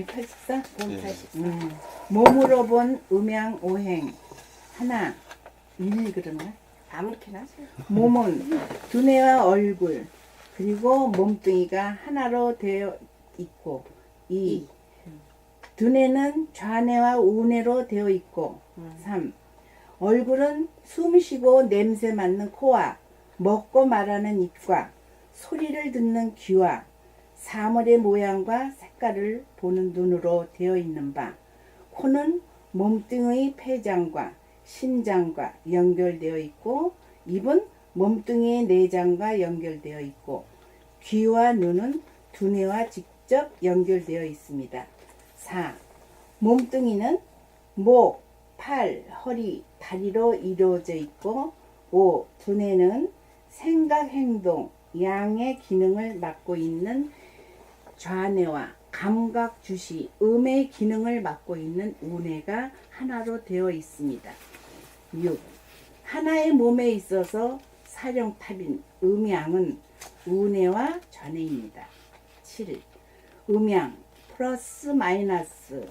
84? 예. 84. 몸으로 본 음양 오행 하나 1 그런가? 아무렇게나 하세요. 몸은 두뇌와 얼굴 그리고 몸뚱이가 하나로 되어 있고 2. 두뇌는 좌뇌와 우뇌로 되어 있고 3. 얼굴은 숨쉬고 냄새 맡는 코와 먹고 말하는 입과 소리를 듣는 귀와 사물의 모양과 색깔을 보는 눈으로 되어 있는 바 코는 몸뚱이의 폐장과 심장과 연결되어 있고 입은 몸뚱이의 내장과 연결되어 있고 귀와 눈은 두뇌와 직접 연결되어 있습니다. 4. 몸뚱이는 목, 팔, 허리, 다리로 이루어져 있고 5. 두뇌는 생각, 행동, 양의 기능을 맡고 있는 좌뇌와 감각, 주시, 음의 기능을 맡고 있는 우뇌가 하나로 되어 있습니다. 6. 하나의 몸에 있어서 사령탑인 음양은 우뇌와 좌뇌입니다. 7. 음양 플러스 마이너스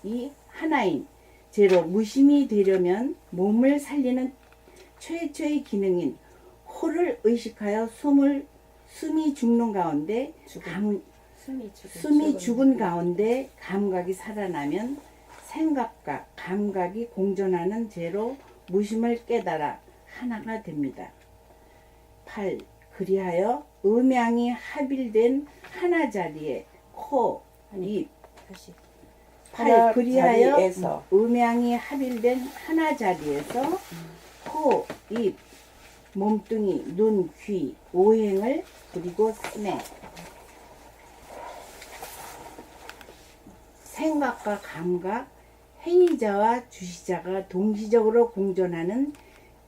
이 하나인 제로 무심이 되려면 몸을 살리는 최초의 기능인 호를 의식하여 숨이 죽는 가운데 숨이 죽은 가운데 감각이 살아나면 생각과 감각이 공존하는 죄로 무심을 깨달아 하나가 됩니다. 8. 그리하여 음양이 합일된 하나 자리에 코, 입, 다시. 8. 그리하여 자리에서. 음양이 합일된 하나 자리에서 코, 입, 몸뚱이, 눈, 귀, 오행을 부리고 쓰네. 생각과 감각, 행위자와 주시자가 동시적으로 공존하는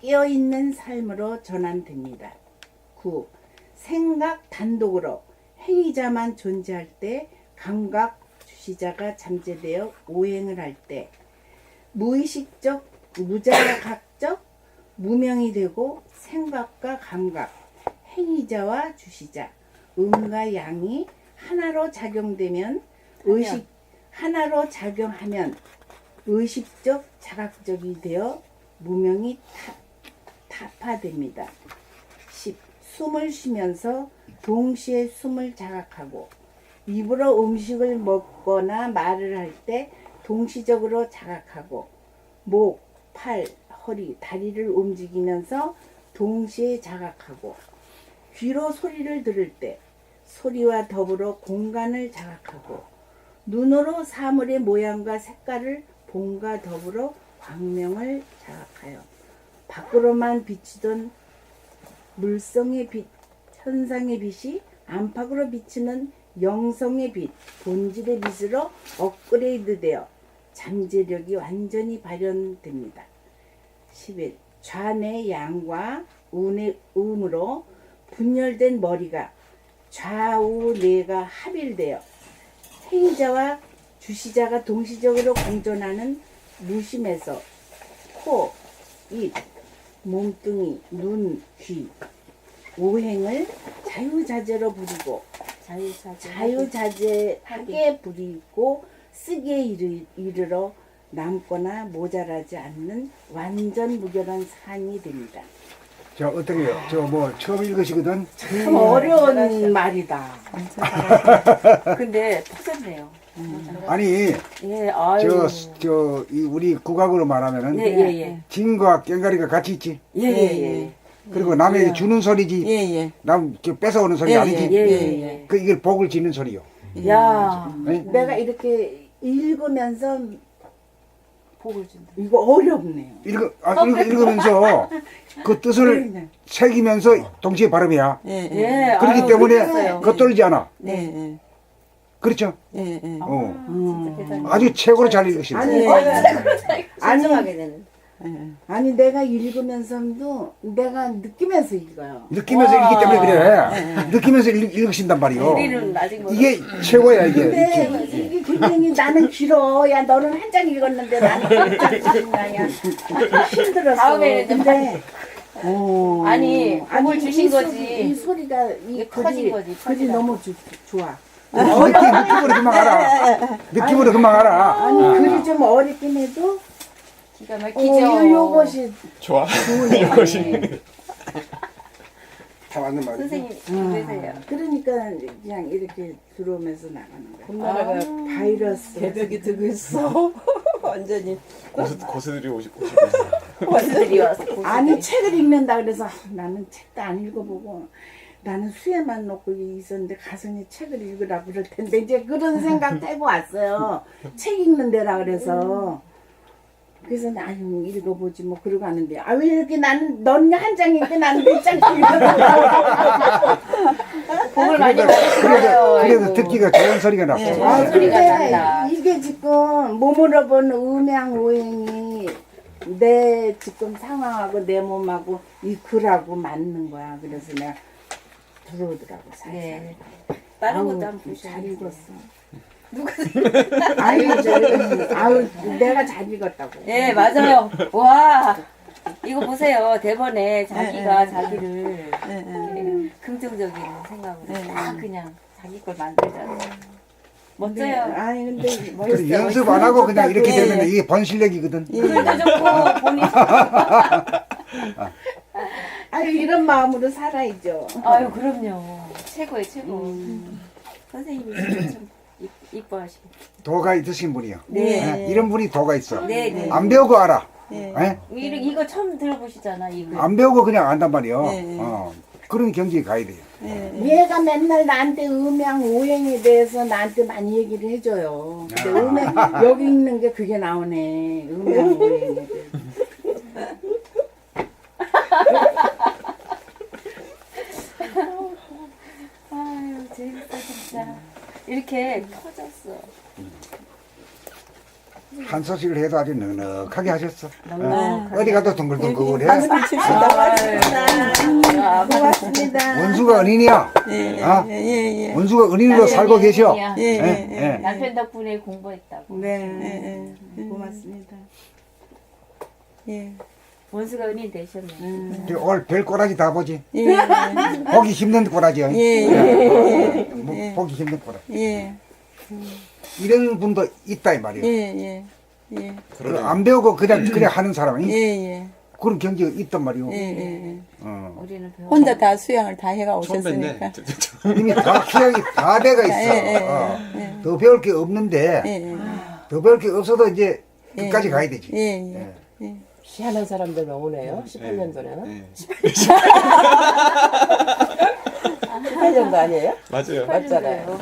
깨어있는 삶으로 전환됩니다. 9. 생각 단독으로 행위자만 존재할 때 감각, 주시자가 잠재되어 오행을 할 때 무의식적, 무자각적, 무명이 되고 생각과 감각, 행위자와 주시자, 음과 양이 하나로 작용되면 하나로 작용하면 의식적, 자각적이 되어 무명이 타파됩니다. 10. 숨을 쉬면서 동시에 숨을 자각하고 입으로 음식을 먹거나 말을 할 때 동시적으로 자각하고 목, 팔, 허리, 다리를 움직이면서 동시에 자각하고 귀로 소리를 들을 때 소리와 더불어 공간을 자각하고 눈으로 사물의 모양과 색깔을 봄과 더불어 광명을 자각하여 밖으로만 비치던 물성의 빛, 현상의 빛이 안팎으로 비치는 영성의 빛, 본질의 빛으로 업그레이드되어 잠재력이 완전히 발현됩니다. 11. 좌뇌 양과 우뇌 음으로 분열된 머리가 좌우 뇌가 합일되어 행위자와 주시자가 동시적으로 공존하는 무심에서 코, 입, 몸뚱이, 눈, 귀, 오행을 자유자재로 부리고 자유자재하게 부리고 쓰기에 이르러 남거나 모자라지 않는 완전 무결한 산이 됩니다. 자, 어떻게 해요? 저 뭐 처음 읽으시거든? 참 어려운 말이다. 근데 복잡해요. 아니, 예, 아유. 우리 국악으로 말하면은 예. 진과 꽹가리가 같이 있지. 예. 그리고 남에게 주는 소리지. 예. 남 뺏어오는 소리 아니지. 예. 그 이걸 복을 짓는 소리요. 야. 네? 내가 이렇게 읽으면서 복을 준다. 이거 어렵네요. 읽으면서 그 뜻을 새기면서 동시에 발음이야. 예. 그렇기 아유, 때문에 그랬어요. 겉돌지 않아. 예. 그렇죠? 예. 아주 최고로 잘 읽으시네. 안정하게 되는. 아니 내가 읽으면서도 내가 느끼면서 읽어요. 느끼면서 읽기 때문에 그래. 느끼면서 읽으신단 말이요. 우리는 아직 뭐 이게 최고야, 이게. 근데 이게 굉장히 나는 길어. 야 너는 한 장 읽었는데 나는 한장이야 힘들었어. 다음에는 근데 아니, 복을 주신 이 거지. 이 소리가 이 이게 커진 거지, 글이 커지다. 너무 좋아. 느낌으로 금방 알아. 느낌으로 금방 알아. 아니 글이 좀 어렵긴 해도 기가 막히죠. 요것이 좋아. 좋네. 다 맞는 말이지. 선생님 입으세요. 그러니까 그냥 이렇게 들어오면서 나가는 거야. 곰나라가 바이러스. 개벽이 들고 있어. 완전히. 고수들이 오시고 있어. 완전히 와서. 아니 책을 읽는다 그래서 나는 책도 안 읽어보고 나는 수에만 놓고 있었는데 가성이 책을 읽으라고 그럴 텐데 이제 그런 생각 해고 왔어요. 책 읽는 데라 그래서 그래서 아유 읽어보지 뭐 그러고 하는데 아 왜 이렇게 나는 넌 한 장 읽고 나는 몇 장 읽어. 복을 많이 그래도 받으시고요. 듣기가 좋은 소리가 났어. 네. 아 소리가 근데 난다. 이게 지금 몸으로 본 음양오행이 내 지금 상황하고 내 몸하고 이 글하고 맞는 거야. 그래서 내가 들어오더라고 살살. 네. 다른 것도 아우, 한번 보셔야 잘 돼요. 읽었어. 누가? 아유 내가 잘 읽었다고. 예, 맞아요. 와. 이거 보세요. 대본에 자기가 자기를 이렇게 긍정적인 생각으로 딱 그냥 자기 걸 만들잖아요. 멋져요. 아니 근데 그래, 연습 안 하고 그냥 이렇게 예. 되면 이게 본실력이거든. 글도 좋고 본인. 아유 이런 마음으로 살아야죠. 아유, 그럼요. 최고예요, 최고. 선생님이 진짜 참 이뻐하시고. 도가 있으신 분이요. 네. 예, 이런 분이 도가 있어. 네, 네. 안 배우고 알아. 네. 예? 이거 처음 들어보시잖아, 이거. 안 배우고 그냥 안단 말이요. 그런 경지에 가야 돼요. 얘가 맨날 나한테 음양 오행에 대해서 나한테 많이 얘기를 해줘요. 근데 음양 여기 있는 게 그게 나오네. 음양 오행에 대해서. 아유, 재밌다, 진짜. 이렇게 터졌어. 한 소식을 해도 아주 넉넉하게 하셨어. 어디 가도 둥글둥글해. 고맙습니다. 원수가 은인이야. 원수가 은인으로 살고 계셔. 예. 남편 덕분에 공부했다고. 네, 고맙습니다. 원수가 은인 되셨네. 올 별 꼬라지 다 보지. 보기 힘든 꼬라지요. 보기 힘든 꼬라지. 이런 분도 있다 이 말이에요. 안 배우고 그냥 하는 사람이 그런 경지가 있단 말이에요. 우리는 배워. 혼자 다 수양을 다 해가 처음 오셨으니까. 뵀네. 이미 다 수양이 다 돼가 있어. 더 배울 게 없는데 더 배울 게 없어도 이제 끝까지 가야 되지. 희한한 사람들만 오네요. 18년 전에는. 네. 18년도 아니에요? 맞아요. 맞잖아요.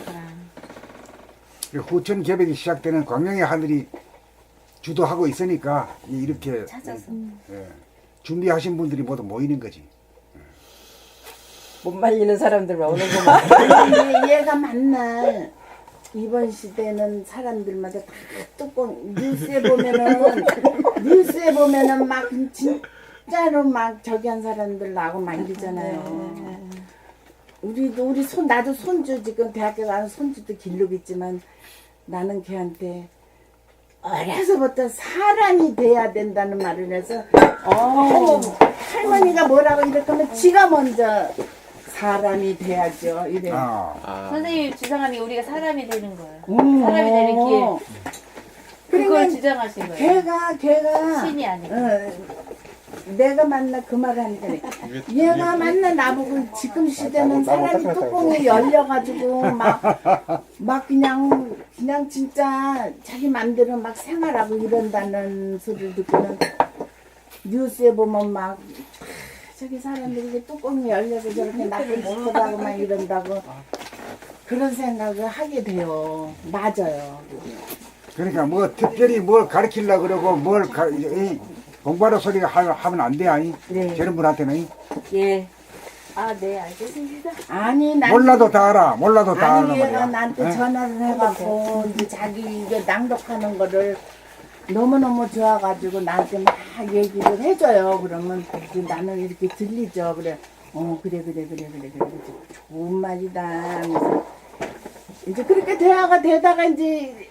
후천 개벽이 시작되는 광명의 하늘이 주도하고 있으니까 이렇게 찾아서. 준비하신 분들이 모두 모이는 거지. 못 말리는 사람들만 오는구만. 아니, 얘가 만날 이번 시대는 사람들마다 다 뚜껑 뉴스에 보면은 막 진짜로 막 저기 한 사람들 나고 막 이러잖아요. 나도 손주 지금 대학교 가는 손주도 길르고 있지만 나는 걔한테 어려서부터 사람이 돼야 된다는 말을 해서 할머니가 뭐라고 이렇게 하면 지가 먼저 사람이 돼야죠 이래. 선생님이 주장하는 게 우리가 사람이 되는 거예요. 사람이 되는 길. 그걸 그러니까 주장하신 거예요. 걔가 신이 아니고. 내가 만나 그 말을 하니까 얘가 만나 나보고 지금 시대는 사람이 뚜껑이 열려가지고 막 그냥 진짜 자기 맘대로 막 생활하고 이런다는 소리를 듣고는 뉴스에 보면 막 저기 사람들이 이게 뚜껑이 열려서 저렇게 나쁜 짓을 하고 막 이런다고 그런 생각을 하게 돼요. 맞아요. 그러니까 뭐 특별히 뭘 가르치려고 그러고 공부하러 소리가 하면 안 돼, 아니? 네. 저런 분한테는. 예. 아, 네, 알겠습니다. 아니 몰라도 다 알아, 몰라도 다 알아. 아니 얘가 말이야. 나한테 전화를 해갖고 이제 자기 이게 낭독하는 거를 너무너무 좋아가지고 나한테 막 얘기를 해줘요. 그러면 이제 나는 이렇게 들리죠. 그래 그래 좋은 말이다 하면서 이제 그렇게 대화가 되다가 이제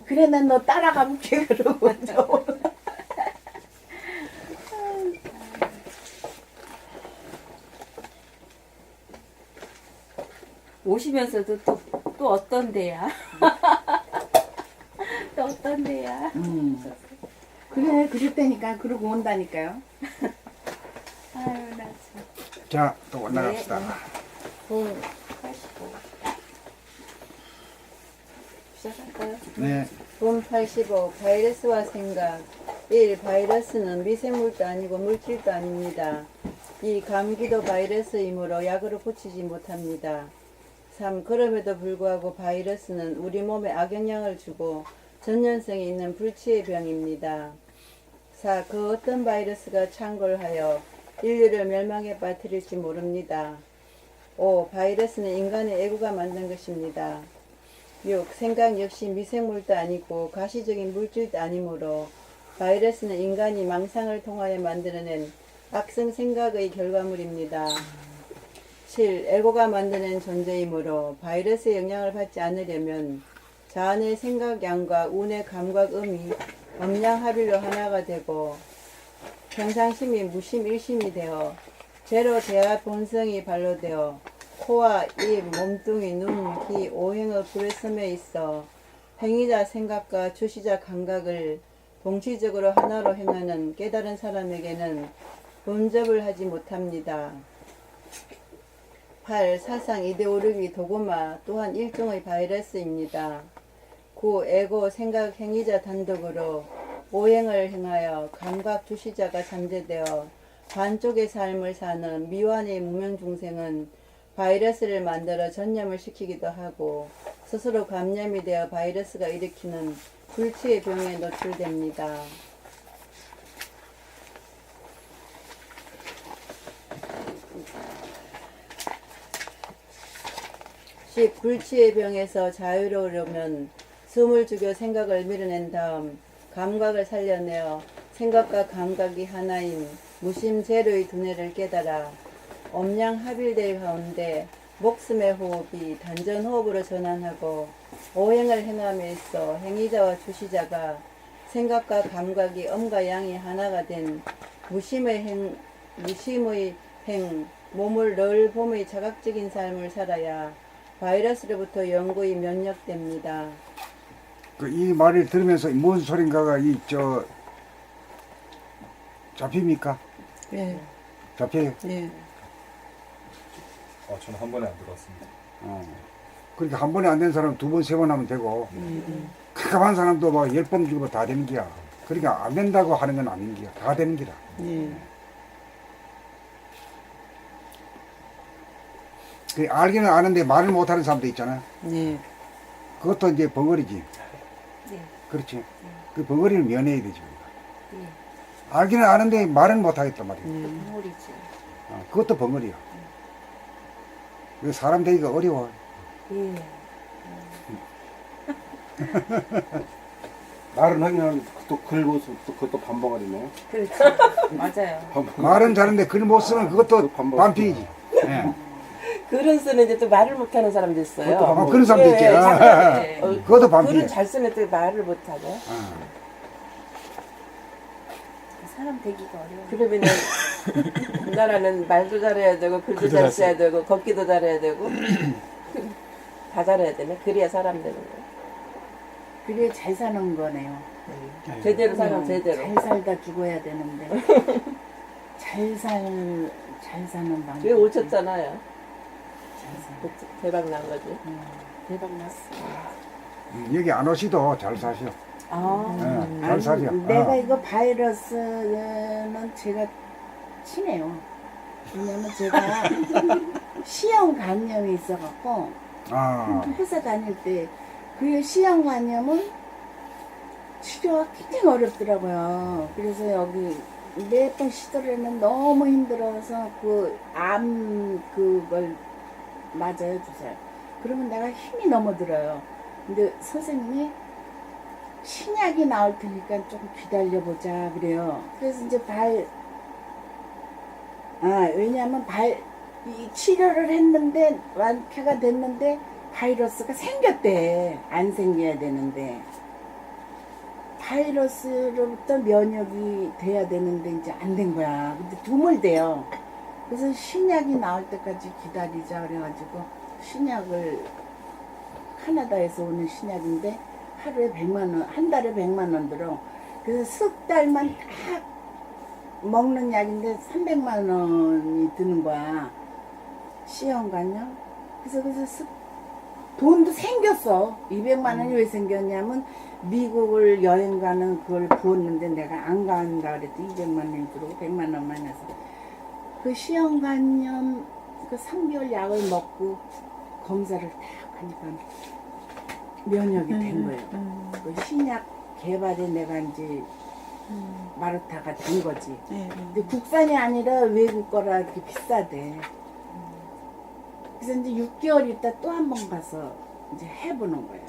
그래 난 너 따라가 볼게 그러고 오시면서도 또 어떤 데야? 또 어떤 데야? 그래, 그럴 때니까 그러고 온다니까요. 아유, 나 참. 자, 또 올라갑시다. 돈 85. 시작할까요? 네. 돈 85. 바이러스와 생각. 1. 바이러스는 미생물도 아니고 물질도 아닙니다. 2. 감기도 바이러스이므로 약으로 고치지 못합니다. 3. 그럼에도 불구하고 바이러스는 우리 몸에 악영향을 주고 전염성이 있는 불치의 병입니다. 4. 그 어떤 바이러스가 창궐하여 인류를 멸망에 빠뜨릴지 모릅니다. 5. 바이러스는 인간의 애구가 만든 것입니다. 6. 생각 역시 미생물도 아니고 가시적인 물질도 아니므로 바이러스는 인간이 망상을 통하여 만들어낸 악성 생각의 결과물입니다. 7. 에고가 만드는 존재이므로 바이러스의 영향을 받지 않으려면 자아의 생각량과 운의 감각음이 음양합일로 하나가 되고 평상심이 무심일심이 되어 제로 대화 본성이 발로되어 코와 입, 몸뚱이, 눈, 귀, 오행의 불의섬에 있어 행위자 생각과 주시자 감각을 동시적으로 하나로 행하는 깨달은 사람에게는 분접을 하지 못합니다. 8. 사상 이데올로기 도구마 또한 일종의 바이러스입니다. 9. 에고 생각 행위자 단독으로 오행을 행하여 감각 주시자가 잠재되어 반쪽의 삶을 사는 미완의 무명 중생은 바이러스를 만들어 전염을 시키기도 하고 스스로 감염이 되어 바이러스가 일으키는 불치의 병에 노출됩니다. 10. 불치의 병에서 자유로우려면 숨을 죽여 생각을 밀어낸 다음 감각을 살려내어 생각과 감각이 하나인 무심제로의 두뇌를 깨달아 엄양합일될 가운데 목숨의 호흡이 단전호흡으로 전환하고 오행을 행함에 있어 행위자와 주시자가 생각과 감각이 음과 양이 하나가 된 무심의 행, 몸을 늘 봄의 자각적인 삶을 살아야 바이러스로부터 영구히 면역됩니다. 이 말을 들으면서 뭔 소린가가 잡힙니까? 예, 잡혀요? 예. 저는 한 번에 안 들어왔습니다. 그러니까 한 번에 안 된 사람 두 번, 세 번 하면 되고, 깜깜한 사람도 막 10번 죽으면 다 되는 기야. 그러니까 안 된다고 하는 건 아닌 기야. 다 되는 기라. 예. 그 알기는 아는데 말을 못하는 사람도 있잖아. 예. 그것도 이제 벙어리지. 네. 그렇지. 그 벙어리를 면해야 되지. 우리가. 네. 알기는 아는데 말은 못하겠단 말이야. 동물이지. 그것도 벙어리야. 그 사람 되기가 어려워. 예. 말은 하면 또 글고서 또 그것도 반벙어리네. 그렇지. 맞아요. 말은 잘하는데 글 못 쓰면 그것도 반피이지. 예. 글은 쓰는데 또 말을 못하는 사람도 있어요. 그런 사람도 있지. 네. 그것도 반피야. 글은 잘 쓰는데 말을 못하죠. 사람 되기가 어려워. 그러면은 우리나라는 말도 잘해야 되고 글도 글도 잘 잘 써야 되고 걷기도 잘해야 되고 다 잘해야 되네. 그래야 사람 되는 거야. 그래 잘 사는 거네요. 제대로 살면 제대로. 잘 살다 죽어야 되는데 잘 사는 방법. 왜 오셨잖아요. 잘 사. 대박 난 거지. 대박 났어. 여기 안 오시도 잘 사셔. 잘 사셔. 내가 이거 바이러스는 제가 친해요. 왜냐면 제가 C형 간염이 있어갖고 회사 다닐 때 그 C형 간염은 치료가 굉장히 어렵더라고요. 그래서 여기 몇 번 시도를 너무 힘들어서 그걸 맞아요 주사를. 그러면 내가 힘이 너무 들어요. 근데 선생님이 신약이 나올 테니까 조금 기다려보자 그래요. 그래서 이제 왜냐하면 이 치료를 했는데 완쾌가 됐는데 바이러스가 생겼대. 안 생겨야 되는데 바이러스로부터 면역이 돼야 되는데 이제 안 된 거야. 근데 드물대요. 그래서 신약이 나올 때까지 기다리자 그래가지고 신약을 캐나다에서 오는 신약인데 하루에 100만 원, 한 달에 100만 원 들어. 그래서 석 달만 딱 먹는 약인데 300만 원이 드는 거야. 시험관요. 그래서 돈도 생겼어. 200만 원이 왜 생겼냐면 미국을 여행 가는 그걸 부었는데 내가 안 간다 그랬더니 200만 원이 들어오고 100만 원만 해서 그 시험관념 그 3개월 약을 먹고 검사를 딱 하니까 면역이 된 거예요. 그 신약 개발에 내가 이제 마르타가 된 거지. 근데 국산이 아니라 외국 거라 이렇게 비싸대. 그래서 이제 6개월 있다 또 한 번 가서 이제 해보는 거예요.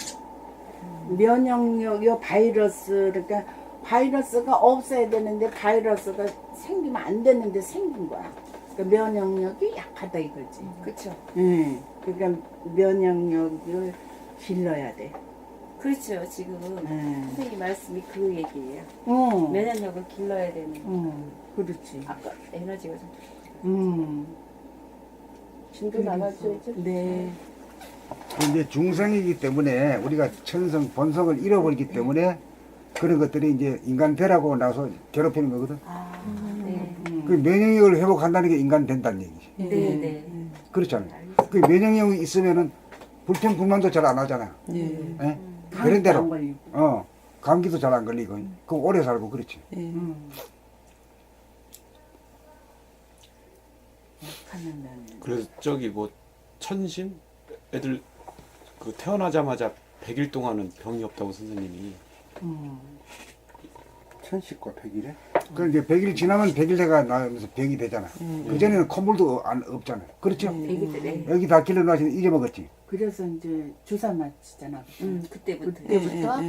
면역력, 요 바이러스, 그러니까 바이러스가 없어야 되는데 바이러스가 생기면 안 되는데 생긴 거야. 그러니까 면역력이 약하다 이거지. 그렇죠. 응. 그러니까 면역력을 길러야 돼. 그렇죠. 지금 선생님 말씀이 그 얘기예요. 면역력을 길러야 되는. 그렇지. 아까 에너지가 좀. 진도 나눠줘야죠. 네. 이제 중성이기 때문에 우리가 천성, 본성을 잃어버리기 때문에 그런 것들이 이제 인간 되라고 나서 괴롭히는 거거든. 네. 그 면역력을 회복한다는 게 인간 된다는 얘기지. 네, 네. 그렇잖아요. 그 면역력이 있으면은 불평불만도 잘 안 하잖아. 예? 그런 대로 감기도 잘 안 걸리고 그 오래 살고 그렇지. 그래서 저기 뭐 천신 애들 그 태어나자마자 100일 동안은 병이 없다고 선생님이. 천식과 백일에? 그 이제 100일 지나면 100일내가 나면서 병이 되잖아. 그 전에는 콧물도 없잖아. 그렇죠? 애기들이. 여기 다 길러놔서 잊어먹었지. 그래서 이제 주사 맞히잖아. 그때부터. 그때부터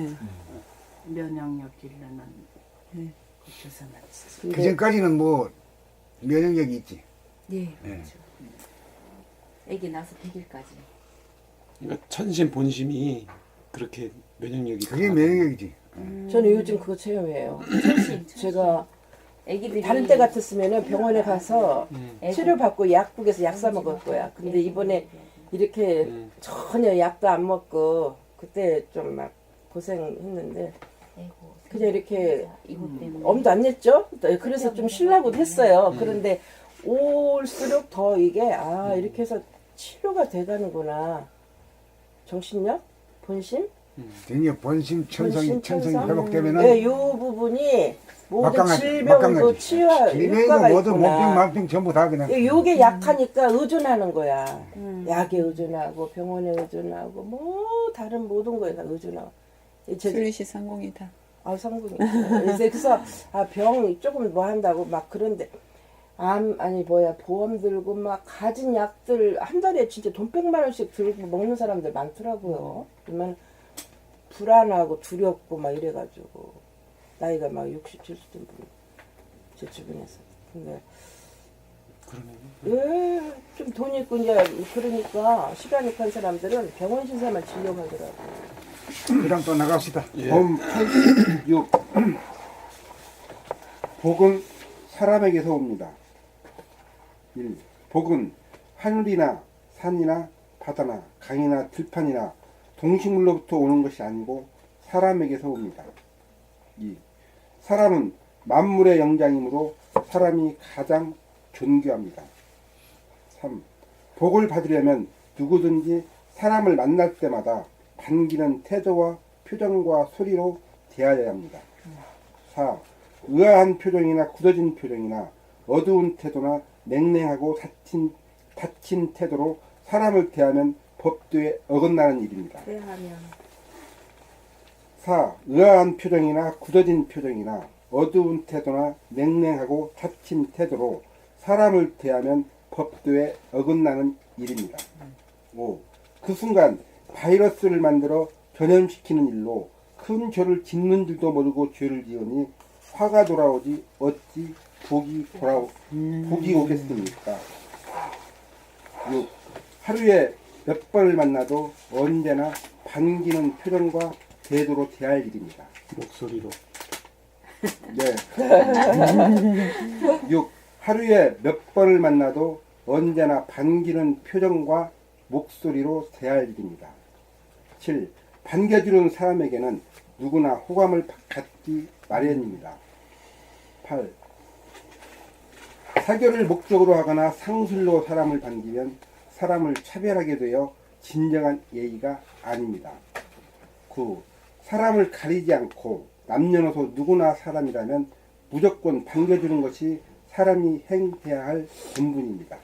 면역력 길러는 그 주사 맞히지. 그 전까지는 뭐 면역력이 있지. 네, 그렇죠. 애기 나서 100일까지. 그러니까 천신 본심이 그렇게 면역력이 그게 강하다. 면역력이지. 저는 요즘 그거 체험해요. 천신. 제가 애기들이 다른 때 같았으면 병원에 가서 애고. 치료받고 약국에서 약 사 먹을 거야. 근데 이번에 이렇게 전혀 약도 안 먹고 그때 좀 막 고생했는데 그냥 이렇게 이것 때문에. 엄도 안 냈죠? 그래서 좀 쉬려고 했어요. 그런데 올수록 더 이게 이렇게 해서 치료가 돼가는구나. 정신력? 본심? 등에 본심, 천성이 본심, 천성이 천성? 회복되면은 네, 이 부분이 모든 막강하지. 질병도 막강하지. 치유할 질병이고 효과가 모든 목병, 있구나. 만병 전부 다 그냥. 요게 약하니까 의존하는 거야. 약에 의존하고 병원에 의존하고 뭐 다른 모든 거에 다 의존하고. 슬리시 성공이다. 상군이. 그래서 병 조금 뭐 한다고 막 그런데 보험 들고 막 가진 약들 한 달에 진짜 돈 100만 원씩 들고 먹는 사람들 많더라고요. 그러면 불안하고 두렵고 막 이래가지고 나이가 막 60, 70된 분 제 주변에서. 근데 좀 돈 있고 이제 그러니까 시간이 큰 사람들은 병원 신세만 지려고 하더라고요. 그럼 또 나갑시다. 봄 86. 복은 사람에게서 옵니다. 1. 복은 하늘이나 산이나 바다나 강이나 들판이나 동식물로부터 오는 것이 아니고 사람에게서 옵니다. 2. 사람은 만물의 영장이므로 사람이 가장 존귀합니다. 3. 복을 받으려면 누구든지 사람을 만날 때마다 반기는 태도와 표정과 소리로 대하여야 합니다. 4. 의아한 표정이나 굳어진 표정이나 어두운 태도나 냉랭하고 닫힌 태도로 사람을 대하면 법도에 어긋나는 일입니다. 대하면. 4. 의아한 표정이나 굳어진 표정이나 어두운 태도나 냉랭하고 닫힌 태도로 사람을 대하면 법도에 어긋나는 일입니다. 5. 그 순간 바이러스를 만들어 전염시키는 일로 큰 죄를 짓는 줄도 모르고 죄를 지으니 화가 돌아오지 어찌 복이 오겠습니까? 6. 하루에 몇 번을 만나도 언제나 반기는 표정과 태도로 대할 일입니다. 목소리로. 네. 6. 하루에 몇 번을 만나도 언제나 반기는 표정과 목소리로 대할 일입니다. 7. 반겨주는 사람에게는 누구나 호감을 갖기 마련입니다. 8. 사교를 목적으로 하거나 상술로 사람을 반기면 사람을 차별하게 되어 진정한 예의가 아닙니다. 9. 사람을 가리지 않고 남녀노소 누구나 사람이라면 무조건 반겨주는 것이 사람이 행해야 할 본분입니다.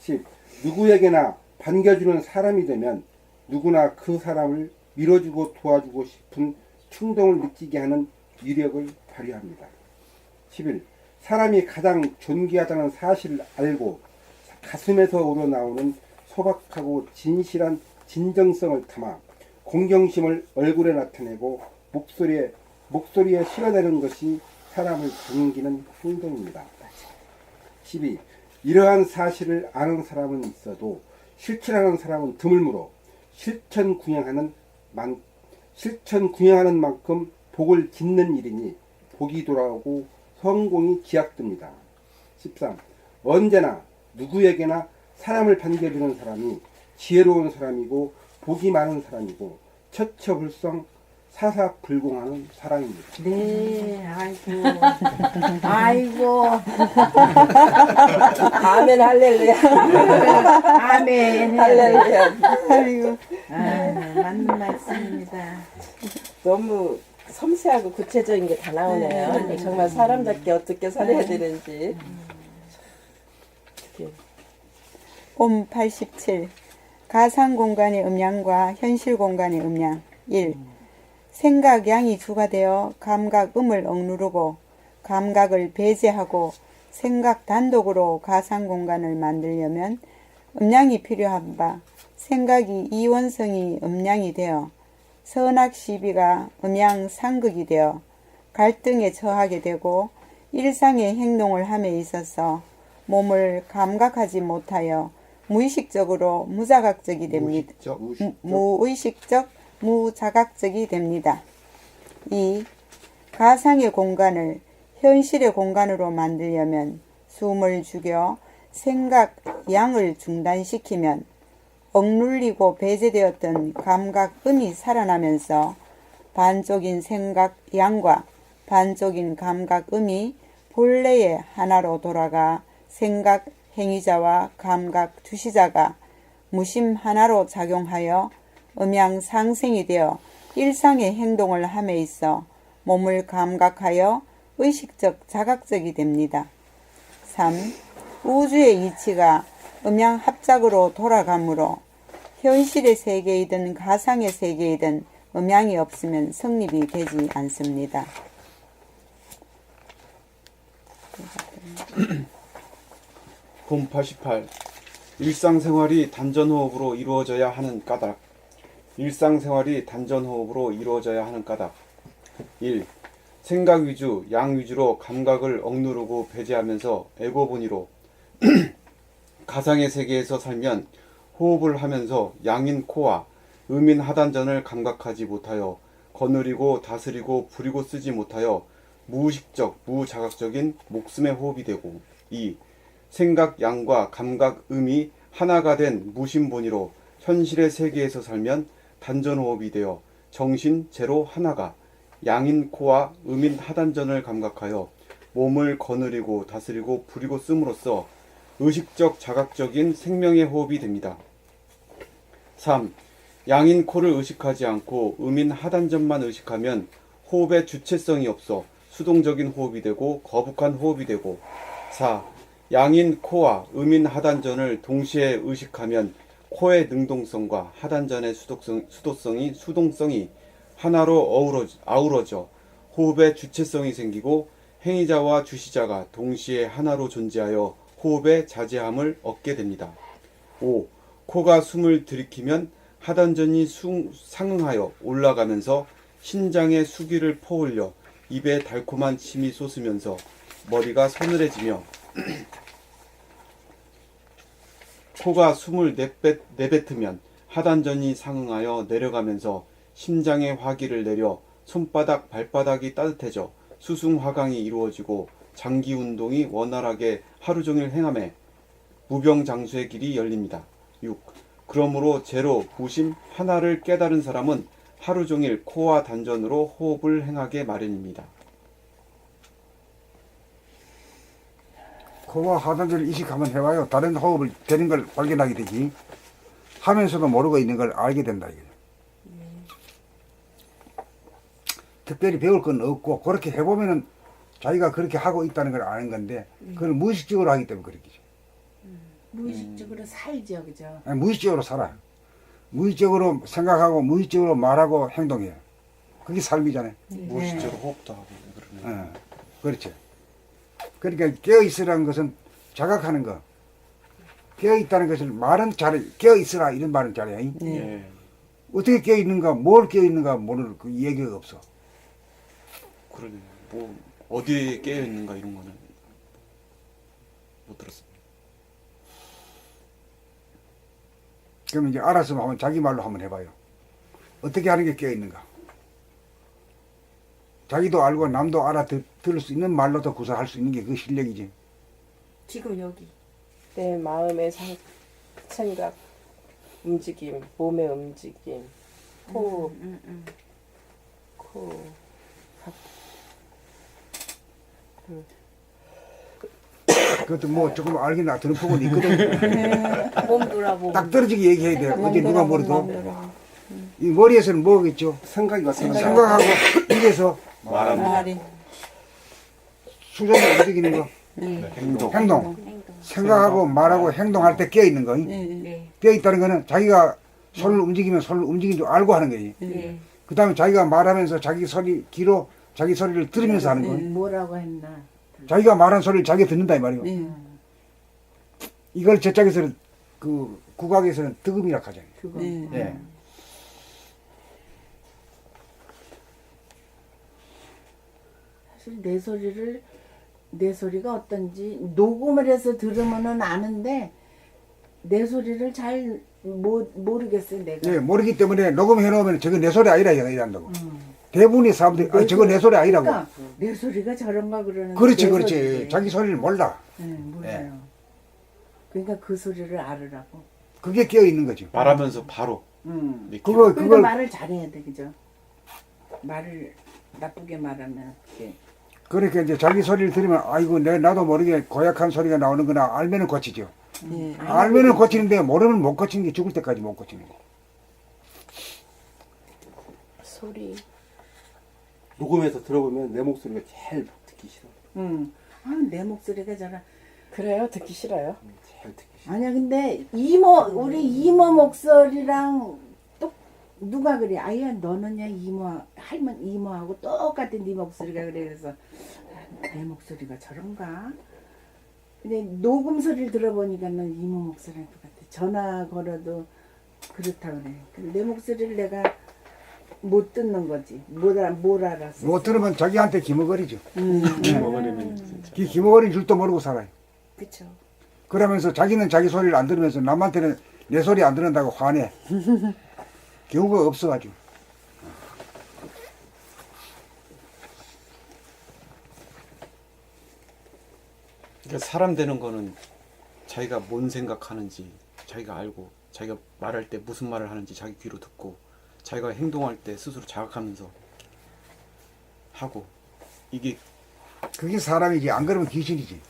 10. 누구에게나 반겨주는 사람이 되면 누구나 그 사람을 밀어주고 도와주고 싶은 충동을 느끼게 하는 위력을 발휘합니다. 11. 사람이 가장 존귀하다는 사실을 알고 가슴에서 우러나오는 소박하고 진실한 진정성을 담아 공경심을 얼굴에 나타내고 목소리에 실어내는 것이 사람을 반기는 행동입니다. 12. 이러한 사실을 아는 사람은 있어도 실천하는 사람은 드물므로 실천 구행하는 만큼 복을 짓는 일이니 복이 돌아오고 성공이 기약됩니다. 13. 언제나 누구에게나 사람을 반겨주는 사람이 지혜로운 사람이고 복이 많은 사람이고 처처불성 사사불공하는 사람입니다. 네, 아이고. 아이고. 아멘 할렐루야. 아멘. 할렐루야. 아이고. 맞는 말씀입니다. 너무 섬세하고 구체적인 게 다 나오네요. 정말 사람답게 어떻게 살아야 되는지. 옴 87. 가상 공간의 음량과 현실 공간의 음량. 1. 생각 양이 주가 되어 감각 음을 억누르고 감각을 배제하고 생각 단독으로 가상 공간을 만들려면 음량이 필요한 바 생각이 이원성이 음량이 되어 선악 시비가 음양 상극이 되어 갈등에 처하게 되고 일상의 행동을 함에 있어서 몸을 감각하지 못하여 무의식적으로 무자각적이 됩니다. 무의식적 무자각적이 됩니다. 2. 가상의 공간을 현실의 공간으로 만들려면 숨을 죽여 생각 양을 중단시키면 억눌리고 배제되었던 감각음이 살아나면서 반쪽인 생각 양과 반쪽인 감각음이 본래의 하나로 돌아가 생각 행위자와 감각 주시자가 무심 하나로 작용하여 음양 상생이 되어 일상의 행동을 함에 있어 몸을 감각하여 의식적 자각적이 됩니다. 3. 우주의 이치가 음양 합작으로 돌아가므로 현실의 세계이든 가상의 세계이든 음양이 없으면 성립이 되지 않습니다. 봄 88. 일상생활이 단전호흡으로 이루어져야 하는 까닭. 일상생활이 단전호흡으로 이루어져야 하는 까닭. 1. 생각 위주, 양 위주로 감각을 억누르고 배제하면서 에고본의로 가상의 세계에서 살면 호흡을 하면서 양인 코와 음인 하단전을 감각하지 못하여 거느리고 다스리고 부리고 쓰지 못하여 무의식적, 무자각적인 목숨의 호흡이 되고 2. 생각 양과 감각 음이 하나가 된 무심본의로 현실의 세계에서 살면 단전호흡이 되어 정신 제로 하나가 양인 코와 음인 하단전을 감각하여 몸을 거느리고 다스리고 부리고 씀으로써 의식적 자각적인 생명의 호흡이 됩니다. 3. 양인 코를 의식하지 않고 음인 하단전만 의식하면 호흡의 주체성이 없어 수동적인 호흡이 되고 거북한 호흡이 되고 4. 양인 코와 음인 하단전을 동시에 의식하면 코의 능동성과 하단전의 수동성이 하나로 아우러져 호흡의 주체성이 생기고 행위자와 주시자가 동시에 하나로 존재하여 호흡의 자제함을 얻게 됩니다. 5. 코가 숨을 들이키면 하단전이 상응하여 올라가면서 신장의 수기를 퍼올려 입에 달콤한 침이 솟으면서 머리가 서늘해지며 코가 숨을 내뱉으면 하단전이 상응하여 내려가면서 심장의 화기를 내려 손바닥 발바닥이 따뜻해져 수승화강이 이루어지고 장기운동이 원활하게 하루종일 행함에 무병장수의 길이 열립니다. 6. 그러므로 제로, 무심, 하나를 깨달은 사람은 하루 종일 코와 단전으로 호흡을 행하게 마련입니다. 코와 하단전을 이식 한번 해봐요. 다른 호흡을 되는 걸 발견하게 되지. 하면서도 모르고 있는 걸 알게 된다. 이게. 특별히 배울 건 없고 그렇게 해보면은 자기가 그렇게 하고 있다는 걸 아는 건데 그걸 무의식적으로 하기 때문에 그렇겠죠. 무의식적으로 살죠, 그죠? 아니, 무의식적으로 살아요. 무의식적으로 생각하고 무의식적으로 말하고 행동해요. 그게 삶이잖아요. 무의식적으로 호흡도 하고 그러네. 그렇죠. 그러니까 깨어있으라는 것은 자각하는 거. 깨어있다는 것을 말은 잘해. 깨어있으라 이런 말은 잘해. 예. 어떻게 깨어있는가, 뭘 깨어있는가 모르는 그 얘기가 없어. 그러네. 뭐 어디에 깨어 있는가 이런 거는 못 들었습니다. 그럼 이제 알았으면 한번 자기 말로 한번 해봐요. 어떻게 하는 게 깨어있는가. 자기도 알고 남도 알아들을 수 있는 말로도 구사할 수 있는 게 그 실력이지. 지금 여기. 내 마음의 생각, 움직임, 몸의 움직임, 호흡, 코, 그것도 뭐 조금 알긴 들은 부분이 있거든. 몸 돌아보고. 딱 떨어지게 얘기해야 돼. 어제 누가 뭐래도. 이 머리에서는 뭐겠죠? 생각이 왔습니다. 생각하고 입에서 말이. 수정이 움직이는 거. 행동. 행동. 생각하고 말하고 행동할 때 깨어있는 거. 네. 깨어있다는 거는 자기가 손을 움직이면 손을 움직인 줄 알고 하는 거지. 네. 그 다음에 자기가 말하면서 자기 소리, 귀로 자기 소리를 들으면서 하는 거. 뭐라고 했나? 자기가 말한 소리를 자기가 듣는다 이 말이요. 이걸 저쪽에서는 그 국악에서는 득음이라 하잖아요. 그거. 예. 사실 내 소리가 어떤지 녹음을 해서 들으면은 아는데 내 소리를 잘 모르겠어요, 내가. 예, 모르기 때문에 녹음해 놓으면 저거 내 소리 아니라 이런다고. 대부분의 사람들이 저거 내 소리 아니라고. 그러니까 내 소리가 저런가 그러는데. 그렇지, 내 그렇지. 소리지. 자기 소리를 몰라. 네, 몰라요. 그러니까 그 소리를 알으라고. 그게 깨어 있는 거죠. 말하면서 바로 이렇게. 그거 그러니까 말을 잘해야 돼, 그죠? 말을 나쁘게 말하면 그게. 그러니까 이제 자기 소리를 들으면 아이고 나도 모르게 고약한 소리가 나오는구나 알면은 고치죠. 알면은 고치는데 모르면 못 고치는 게 죽을 때까지 못 고치는 거. 소리. 녹음해서 들어보면 내 목소리가 제일 듣기 싫어. 내 목소리가 저런. 그래요? 듣기 싫어요? 제일 듣기 싫어. 아니야, 근데 우리 이모 목소리랑 누가 그래? 아야 너는야 할머니 이모하고 똑같은 네 목소리가 그래. 그래서 내 목소리가 저런가? 근데 녹음 소리를 들어보니까는 이모 목소리랑 똑같아. 전화 걸어도 그렇다 그래. 근데 내 목소리를 내가 못 듣는 거지. 뭘 알았어? 못 들으면 자기한테 기머거리죠. 먹어내면 진짜. 기머거리는 줄도 모르고 살아요. 그쵸. 그러면서 자기는 자기 소리를 안 들으면서 남한테는 내 소리 안 듣는다고 화내. 경우가 없어가지고. 그러니까 사람 되는 거는 자기가 뭔 생각하는지 자기가 알고 자기가 말할 때 무슨 말을 하는지 자기 귀로 듣고 자기가 행동할 때 스스로 자각하면서 하고 이게 그게 사람이지. 안 그러면 귀신이지.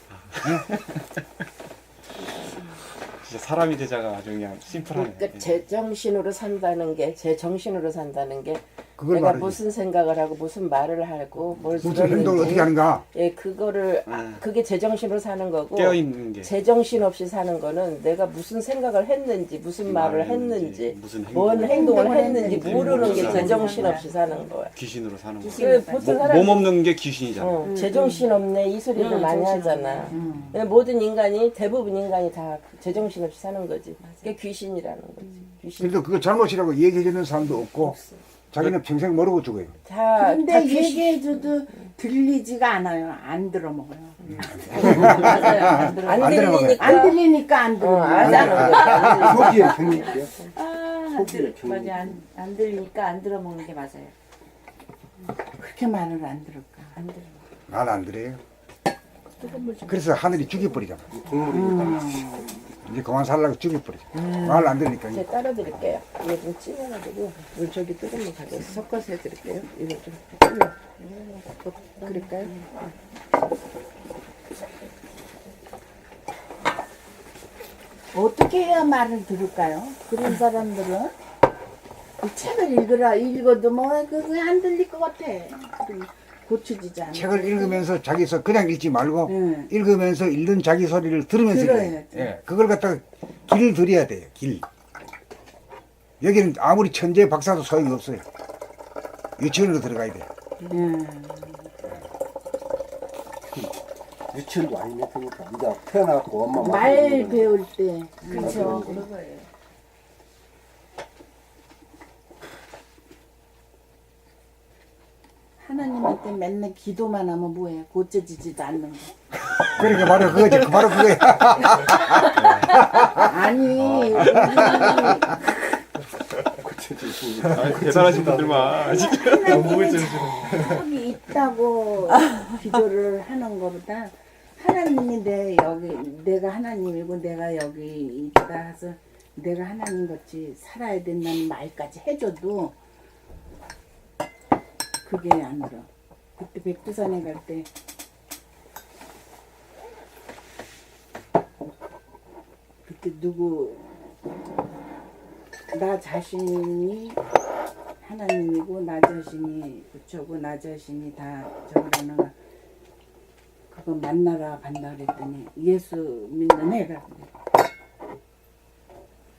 진짜 사람이 되자가 아주 그냥 심플하네. 그러니까 제 정신으로 산다는 게, 제 정신으로 산다는 게 그걸 내가 말하지. 무슨 생각을 하고 무슨 말을 하고 뭘 무슨 들었는지, 행동을 어떻게 하는가. 예, 그거를 그게 제 정신으로 사는 거고 깨어있는 게 제 정신 없이 사는 거는 내가 무슨 생각을 했는지 무슨 말을 했는지 무슨 뭔 행동을 행동을 했는지 했는지 모르는 게 제 모르는 정신 없이 사는 거야. 귀신으로 사는 거. 그 보통 사람 몸 없는 게 귀신이잖아. 제 정신 없네 이 소리를 많이 하잖아. 모든 인간이 대부분 인간이 다 제 정신 없이 사는 거지. 그게 귀신이라는 거지. 귀신. 그래도 그거 잘못이라고 얘기해주는 사람도 없고 자기는 평생 모르고 죽어요. 다 근데 귀신. 얘기해줘도 들리지가 않아요. 안 들어먹어요. 맞아요. 안 들어먹어요. 들리니까 안 들리니까 안 들어먹어요. 안 하는 거야. 소기의 경리예요. 맞아. 안 들리니까 안 들어먹는 게 맞아요. 그렇게 말을 안 들을까? 안 들어. 난 안 들어요. 그래서 하늘이 죽여버리잖아. 동물이니까. 이제 그만 살라고 죽여버리죠. 말 안 들으니까. 제가 따라 드릴게요. 이거 좀 찜해가지고 물 저기 뜨거운 물 가져서 섞어서 해드릴게요. 이거 좀 그럴까요? 어떻게 해야 말을 들을까요? 그런 사람들은 이 책을 읽어도 뭐 그게 안 들릴 것 같아. 그럼 고쳐지지 않아. 책을 읽으면서 자기 그냥 읽지 말고 응. 읽으면서 읽는 자기 소리를 들으면서 읽어야 들어야지. 예, 그걸 갖다가 길을 들여야 돼요. 길. 여기는 아무리 천재 박사도 소용이 없어요. 유치원으로 들어가야 돼요. 유치원도 아니면 그러니까 이제 태어나고 엄마 말 배울 때 그렇죠. 그런 거예요. 하나님한테 맨날 기도만 하면 뭐해? 고쳐지지도 않는 거. 그러니까 바로 그거지. 바로 그거야. 아니, 우리 대단하신 분들만 여기 있다고 기도를 하는 것보다 하나님이 내가 하나님이고 내가 여기 있다 해서 내가 하나님 같이 살아야 된다는 말까지 해줘도 그게 안 들어. 그때 백두산에 갈 때 그때 나 자신이 하나님이고 나 자신이 부처고 나 자신이 다 저거라는 그거 만나러 간다 그랬더니 예수 믿는 애가 그래.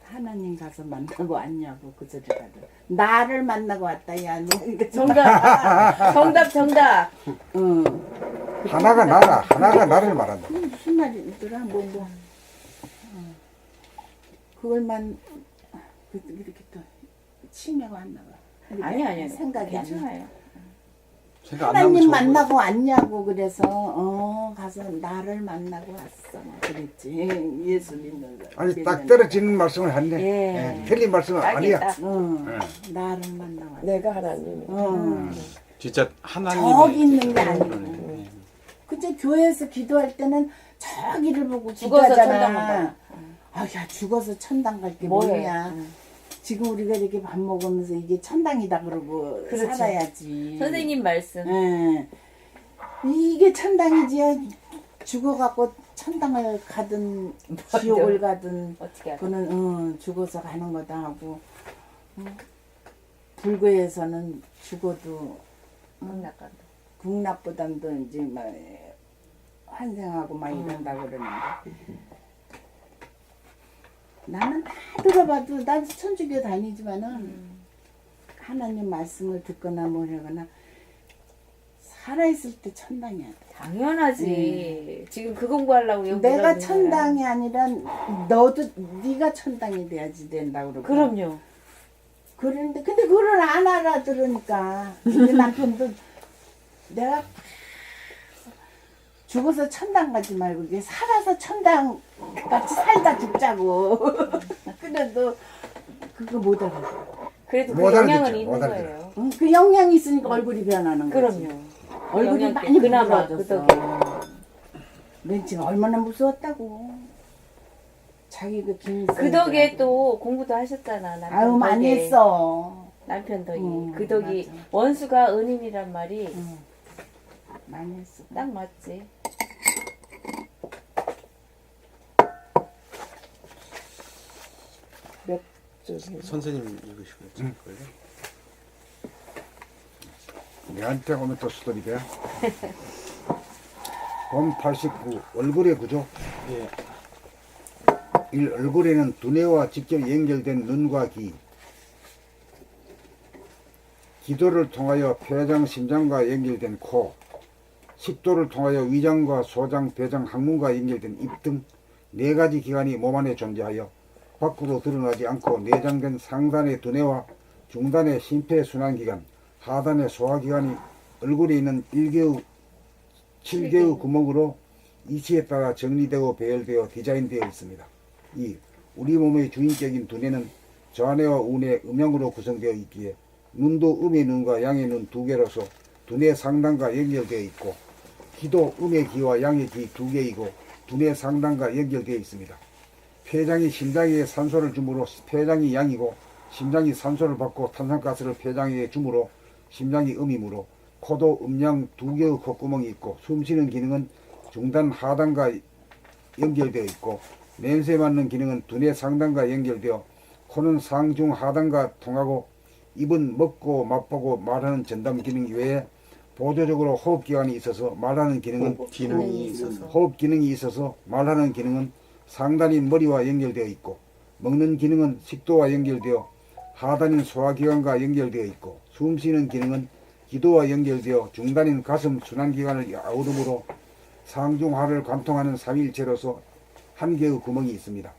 하나님 가서 만나고 왔냐고 그 소리를 하더라. 나를 만나고 왔다 야 너. 정답. 응. 하나가 나를 말한다. 무슨 말이더라 뭐. 그걸만 이렇게 또 치매가 안 나가. 아니 생각이 안 나. 괜찮아요. 생각 안 나면 하나님 좋은 만나고 왔냐고 그래서 가서 나를 만나고 왔어 그랬지. 예수 믿는 거. 아니 딱 떨어지는 말씀을 했네. 예. 예, 틀린 말씀은 아니야. 응. 나를 만나고 왔어. 내가 하나님. 진짜 하나님의 저기 있는 게 그런 아니고. 거네. 그치 교회에서 기도할 때는 저기를 보고 죽어서 천당 기도하잖아. 간다. 야 죽어서 천당 갈 게 뭐해? 뭐냐. 지금 우리가 이렇게 밥 먹으면서 이게 천당이다 그러고 그렇죠. 살아야지. 선생님 말씀. 예. 이게 천당이지. 죽어갖고 천당을 가든 지옥을 가든 어떻게 할까? 그는 죽어서 가는 거다 하고 불교에서는 죽어도 낙간다. 국납보다도 이제 막 환생하고 막 이런다고 그러는데 나는 다 들어봐도 난 천주교 다니지만은 하나님 말씀을 듣거나 뭐라거나 살아있을 때 천당이야. 당연하지. 지금 그 공부하려고 여기 내가 들어오는 천당이 아니라 너도 네가 천당이 돼야지 된다고 그러고. 거야. 그럼요. 그런데 근데 그걸 안 알아들으니까 우리 남편도 내가 죽어서 천당 가지 말고 이게 살아서 천당 같이 살다 죽자고. 그래도 그거 못 알아. 그래도 그 못 영향은 알아듣죠. 있는 못 거예요. 응? 그 영향이 있으니까 얼굴이 변하는 거지. 그럼요. 얼굴이 영양 많이 그나마 부드러워졌어. 그덕에. 맨 처음 얼마나 무서웠다고. 자기 그 덕에 또 공부도 하셨잖아. 남편 아유 많이 덕에. 했어. 남편 덕이. 응, 그 덕이 맞아. 원수가 은인이란 말이 응. 많이 했어. 딱 맞지. 선생님 읽으시고 걸요. 내한테 오면 또 수돌이야. 봄 89 얼굴의 구조. 예. 1. 얼굴에는 두뇌와 직접 연결된 눈과 귀, 기도를 통하여 폐장, 심장과 연결된 코, 식도를 통하여 위장과 소장, 대장, 항문과 연결된 입 등 4가지 기관이 몸 안에 존재하여 밖으로 드러나지 않고 내장된 상단의 두뇌와 중단의 심폐순환기관, 하단의 소화기관이 얼굴에 있는 1개의 7개의 구멍으로 이치에 따라 정리되고 배열되어 디자인되어 있습니다. 2. 우리 몸의 주인격인 두뇌는 좌뇌와 우뇌, 음양으로 구성되어 있기에 눈도 음의 눈과 양의 눈 2개로서 두뇌 상단과 연결되어 있고 귀도 음의 귀와 양의 귀 2개이고 두뇌 상단과 연결되어 있습니다. 폐장이 심장에 산소를 주므로 폐장이 양이고 심장이 산소를 받고 탄산가스를 폐장에 주므로 심장이 음이므로 코도 음양 두 개의 콧구멍이 있고 숨쉬는 기능은 중단 하단과 연결되어 있고 냄새 맡는 기능은 두뇌 상단과 연결되어 코는 상중 하단과 통하고 입은 먹고 맛보고 말하는 전담 기능 외에 보조적으로 호흡기관이 있어서 말하는 기능은 호흡 기능이 있어서 말하는 기능은 상단인 머리와 연결되어 있고 먹는 기능은 식도와 연결되어 하단인 소화기관과 연결되어 있고 숨쉬는 기능은 기도와 연결되어 중단인 가슴 순환기관을 아우름으로 상중하를 관통하는 삼위일체로서 한 개의 구멍이 있습니다.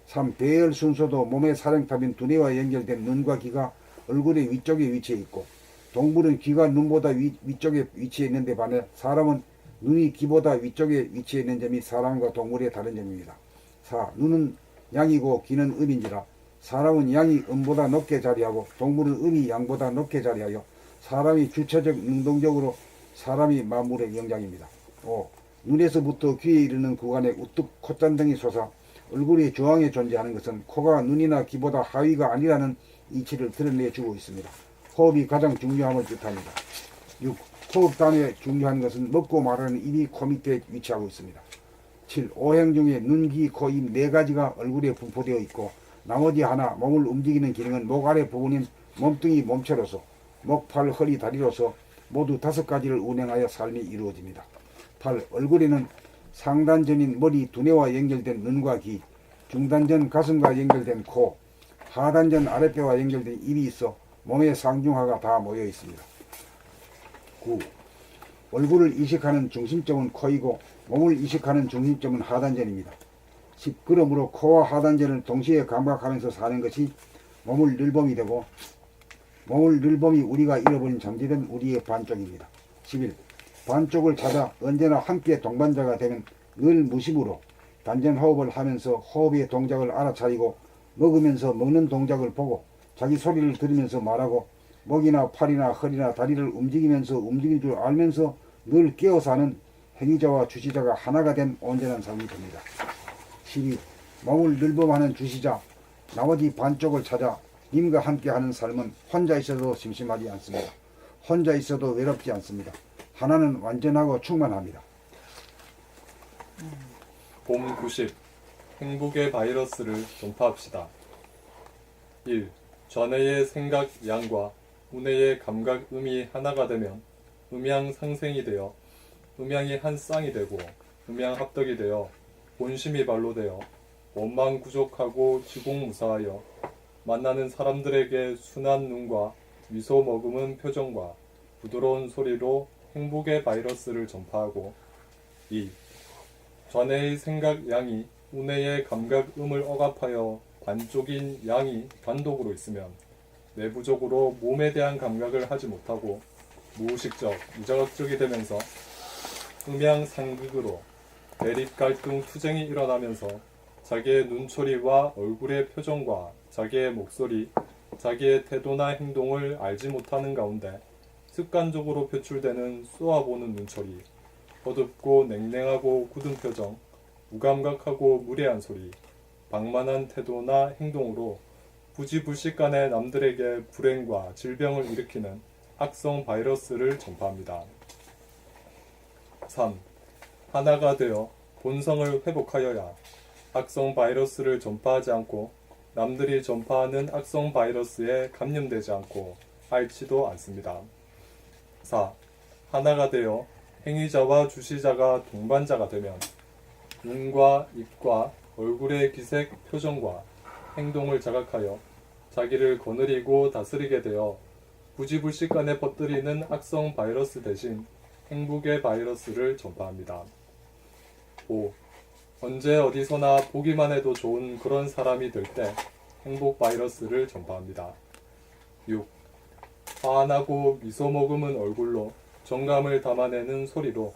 3. 배열 순서도 몸의 사령탑인 두뇌와 연결된 눈과 귀가 얼굴의 위쪽에 위치해 있고 동물은 귀가 눈보다 위쪽에 위치해 있는데 반해 사람은 눈이 귀보다 위쪽에 위치해 있는 점이 사람과 동물의 다른 점입니다. 4. 눈은 양이고 귀는 음인지라 사람은 양이 음보다 높게 자리하고 동물은 음이 양보다 높게 자리하여 사람이 주체적 능동적으로 사람이 만물의 영장입니다. 5. 눈에서부터 귀에 이르는 구간에 우뚝 콧잔등이 솟아 얼굴이 중앙에 존재하는 것은 코가 눈이나 귀보다 하위가 아니라는 이치를 드러내주고 있습니다. 호흡이 가장 중요함을 뜻합니다. 6. 호흡 단위에 중요한 것은 먹고 말하는 입이 코 밑에 위치하고 있습니다. 7. 오행 중에 눈, 귀, 코, 입 4가지가 얼굴에 분포되어 있고 나머지 하나 몸을 움직이는 기능은 목 아래 부분인 몸뚱이 몸체로서 목, 팔, 허리, 다리로서 모두 5가지를 운행하여 삶이 이루어집니다. 8. 얼굴에는 상단전인 머리, 두뇌와 연결된 눈과 귀, 중단전 가슴과 연결된 코, 하단전 아랫배와 연결된 입이 있어 몸의 상중하가 다 모여 있습니다. 9. 얼굴을 이식하는 중심점은 코이고 몸을 이식하는 중심점은 하단전입니다. 10. 그러므로 코와 하단전을 동시에 감각하면서 사는 것이 몸을 늘봄이 되고 몸을 늘봄이 우리가 잃어버린 잠재된 우리의 반쪽입니다. 11. 반쪽을 찾아 언제나 함께 동반자가 되면 늘 무심으로 단전호흡을 하면서 호흡의 동작을 알아차리고 먹으면서 먹는 동작을 보고 자기 소리를 들으면서 말하고 목이나 팔이나 허리나 다리를 움직이면서 움직일 줄 알면서 늘 깨어 사는 행위자와 주시자가 하나가 된 온전한 삶이 됩니다. 12. 몸을 늘봄하는 주시자 나머지 반쪽을 찾아 님과 함께하는 삶은 혼자 있어도 심심하지 않습니다. 혼자 있어도 외롭지 않습니다. 하나는 완전하고 충만합니다. 봄 90. 행복의 바이러스를 전파합시다. 1. 좌뇌의 생각 양과 우뇌의 감각 음이 하나가 되면 음양 상생이 되어 음양이 한 쌍이 되고 음양 합덕이 되어 본심이 발로되어 원망 구족하고 지공무사하여 만나는 사람들에게 순한 눈과 미소 머금은 표정과 부드러운 소리로 행복의 바이러스를 전파하고 2. 좌뇌의 생각 양이 우뇌의 감각 음을 억압하여 반쪽인 양이 단독으로 있으면 내부적으로 몸에 대한 감각을 하지 못하고 무의식적, 무자각적이 되면서 음양 상극으로 대립 갈등 투쟁이 일어나면서 자기의 눈초리와 얼굴의 표정과 자기의 목소리, 자기의 태도나 행동을 알지 못하는 가운데 습관적으로 표출되는 쏘아보는 눈초리, 어둡고 냉랭하고 굳은 표정, 무감각하고 무례한 소리, 방만한 태도나 행동으로 부지불식간에 남들에게 불행과 질병을 일으키는 악성 바이러스를 전파합니다. 3. 하나가 되어 본성을 회복하여야 악성 바이러스를 전파하지 않고 남들이 전파하는 악성 바이러스에 감염되지 않고 앓지도 않습니다. 4. 하나가 되어 행위자와 주시자가 동반자가 되면 눈과 입과 얼굴의 기색, 표정과 행동을 자각하여 자기를 거느리고 다스리게 되어 부지불식간에 퍼뜨리는 악성 바이러스 대신 행복의 바이러스를 전파합니다. 5. 언제 어디서나 보기만 해도 좋은 그런 사람이 될 때 행복 바이러스를 전파합니다. 6. 환하고 미소 머금은 얼굴로 정감을 담아내는 소리로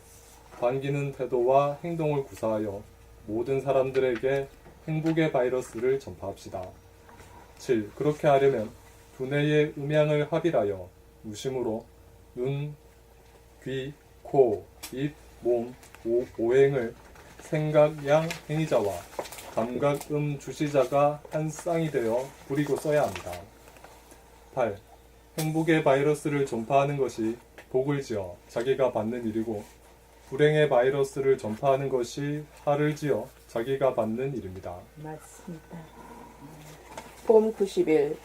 반기는 태도와 행동을 구사하여 모든 사람들에게 행복의 바이러스를 전파합시다. 7. 그렇게 하려면 두뇌의 음양을 합일하여 무심으로 눈, 귀, 코, 입, 몸, 오행을 생각, 양, 행위자와 감각 주시자가 한 쌍이 되어 부리고 써야 합니다. 8. 행복의 바이러스를 전파하는 것이 복을 지어 자기가 받는 일이고 불행의 바이러스를 전파하는 것이 화를 지어 자기가 받는 일입니다. 맞습니다. 폼 91.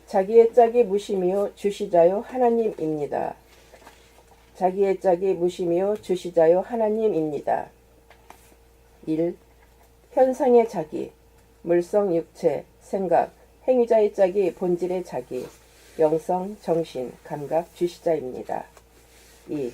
자기의 짝이 무심이요 주시자요 하나님입니다. 자기의 짝이 무심이요 주시자요 하나님입니다. 1. 현상의 자기, 물성 육체, 생각, 행위자의 짝이 본질의 자기, 영성, 정신, 감각, 주시자입니다. 2.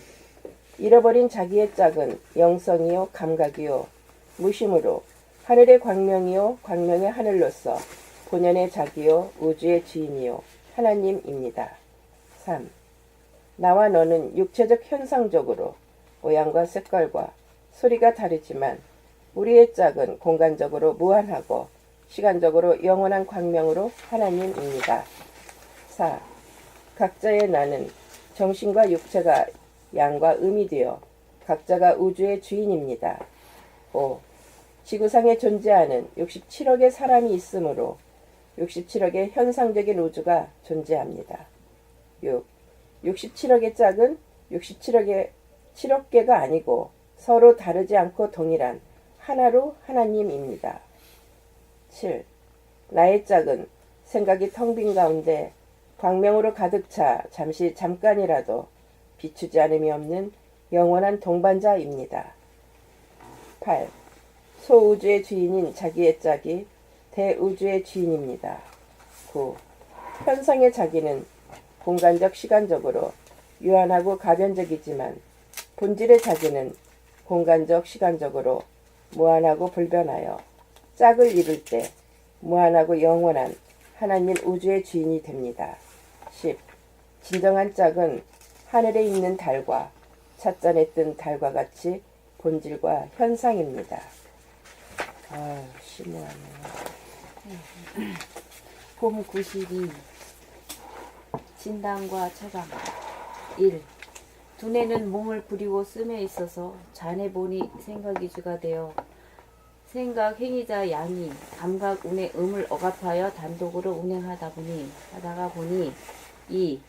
잃어버린 자기의 짝은 영성이요 감각이요 무심으로 하늘의 광명이요 광명의 하늘로서 본연의 자기요 우주의 주인이요 하나님입니다. 3. 나와 너는 육체적 현상적으로 모양과 색깔과 소리가 다르지만 우리의 짝은 공간적으로 무한하고 시간적으로 영원한 광명으로 하나님입니다. 4. 각자의 나는 정신과 육체가 양과 음이 되어 각자가 우주의 주인입니다. 5. 지구상에 존재하는 67억의 사람이 있으므로 67억의 현상적인 우주가 존재합니다. 6. 67억의 짝은 67억의 7억 개가 아니고 서로 다르지 않고 동일한 하나로 하나님입니다. 7. 나의 짝은 생각이 텅 빈 가운데 광명으로 가득 차 잠깐이라도 비추지 않음이 없는 영원한 동반자입니다. 8. 소우주의 주인인 자기의 짝이 대우주의 주인입니다. 9. 현상의 자기는 공간적 시간적으로 유한하고 가변적이지만 본질의 자기는 공간적 시간적으로 무한하고 불변하여 짝을 이룰 때 무한하고 영원한 하나님 우주의 주인이 됩니다. 10. 진정한 짝은 하늘에 있는 달과 찻잔에 뜬 달과 같이 본질과 현상입니다. 아, 심오하네요. 봄 92. 진단과 처방. 1. 두뇌는 몸을 부리고 씀에 있어서 잔해 보니 생각이 주가 되어 생각 행위자 양이 감각 운의 음을 억압하여 단독으로 운행하다가 보니 2.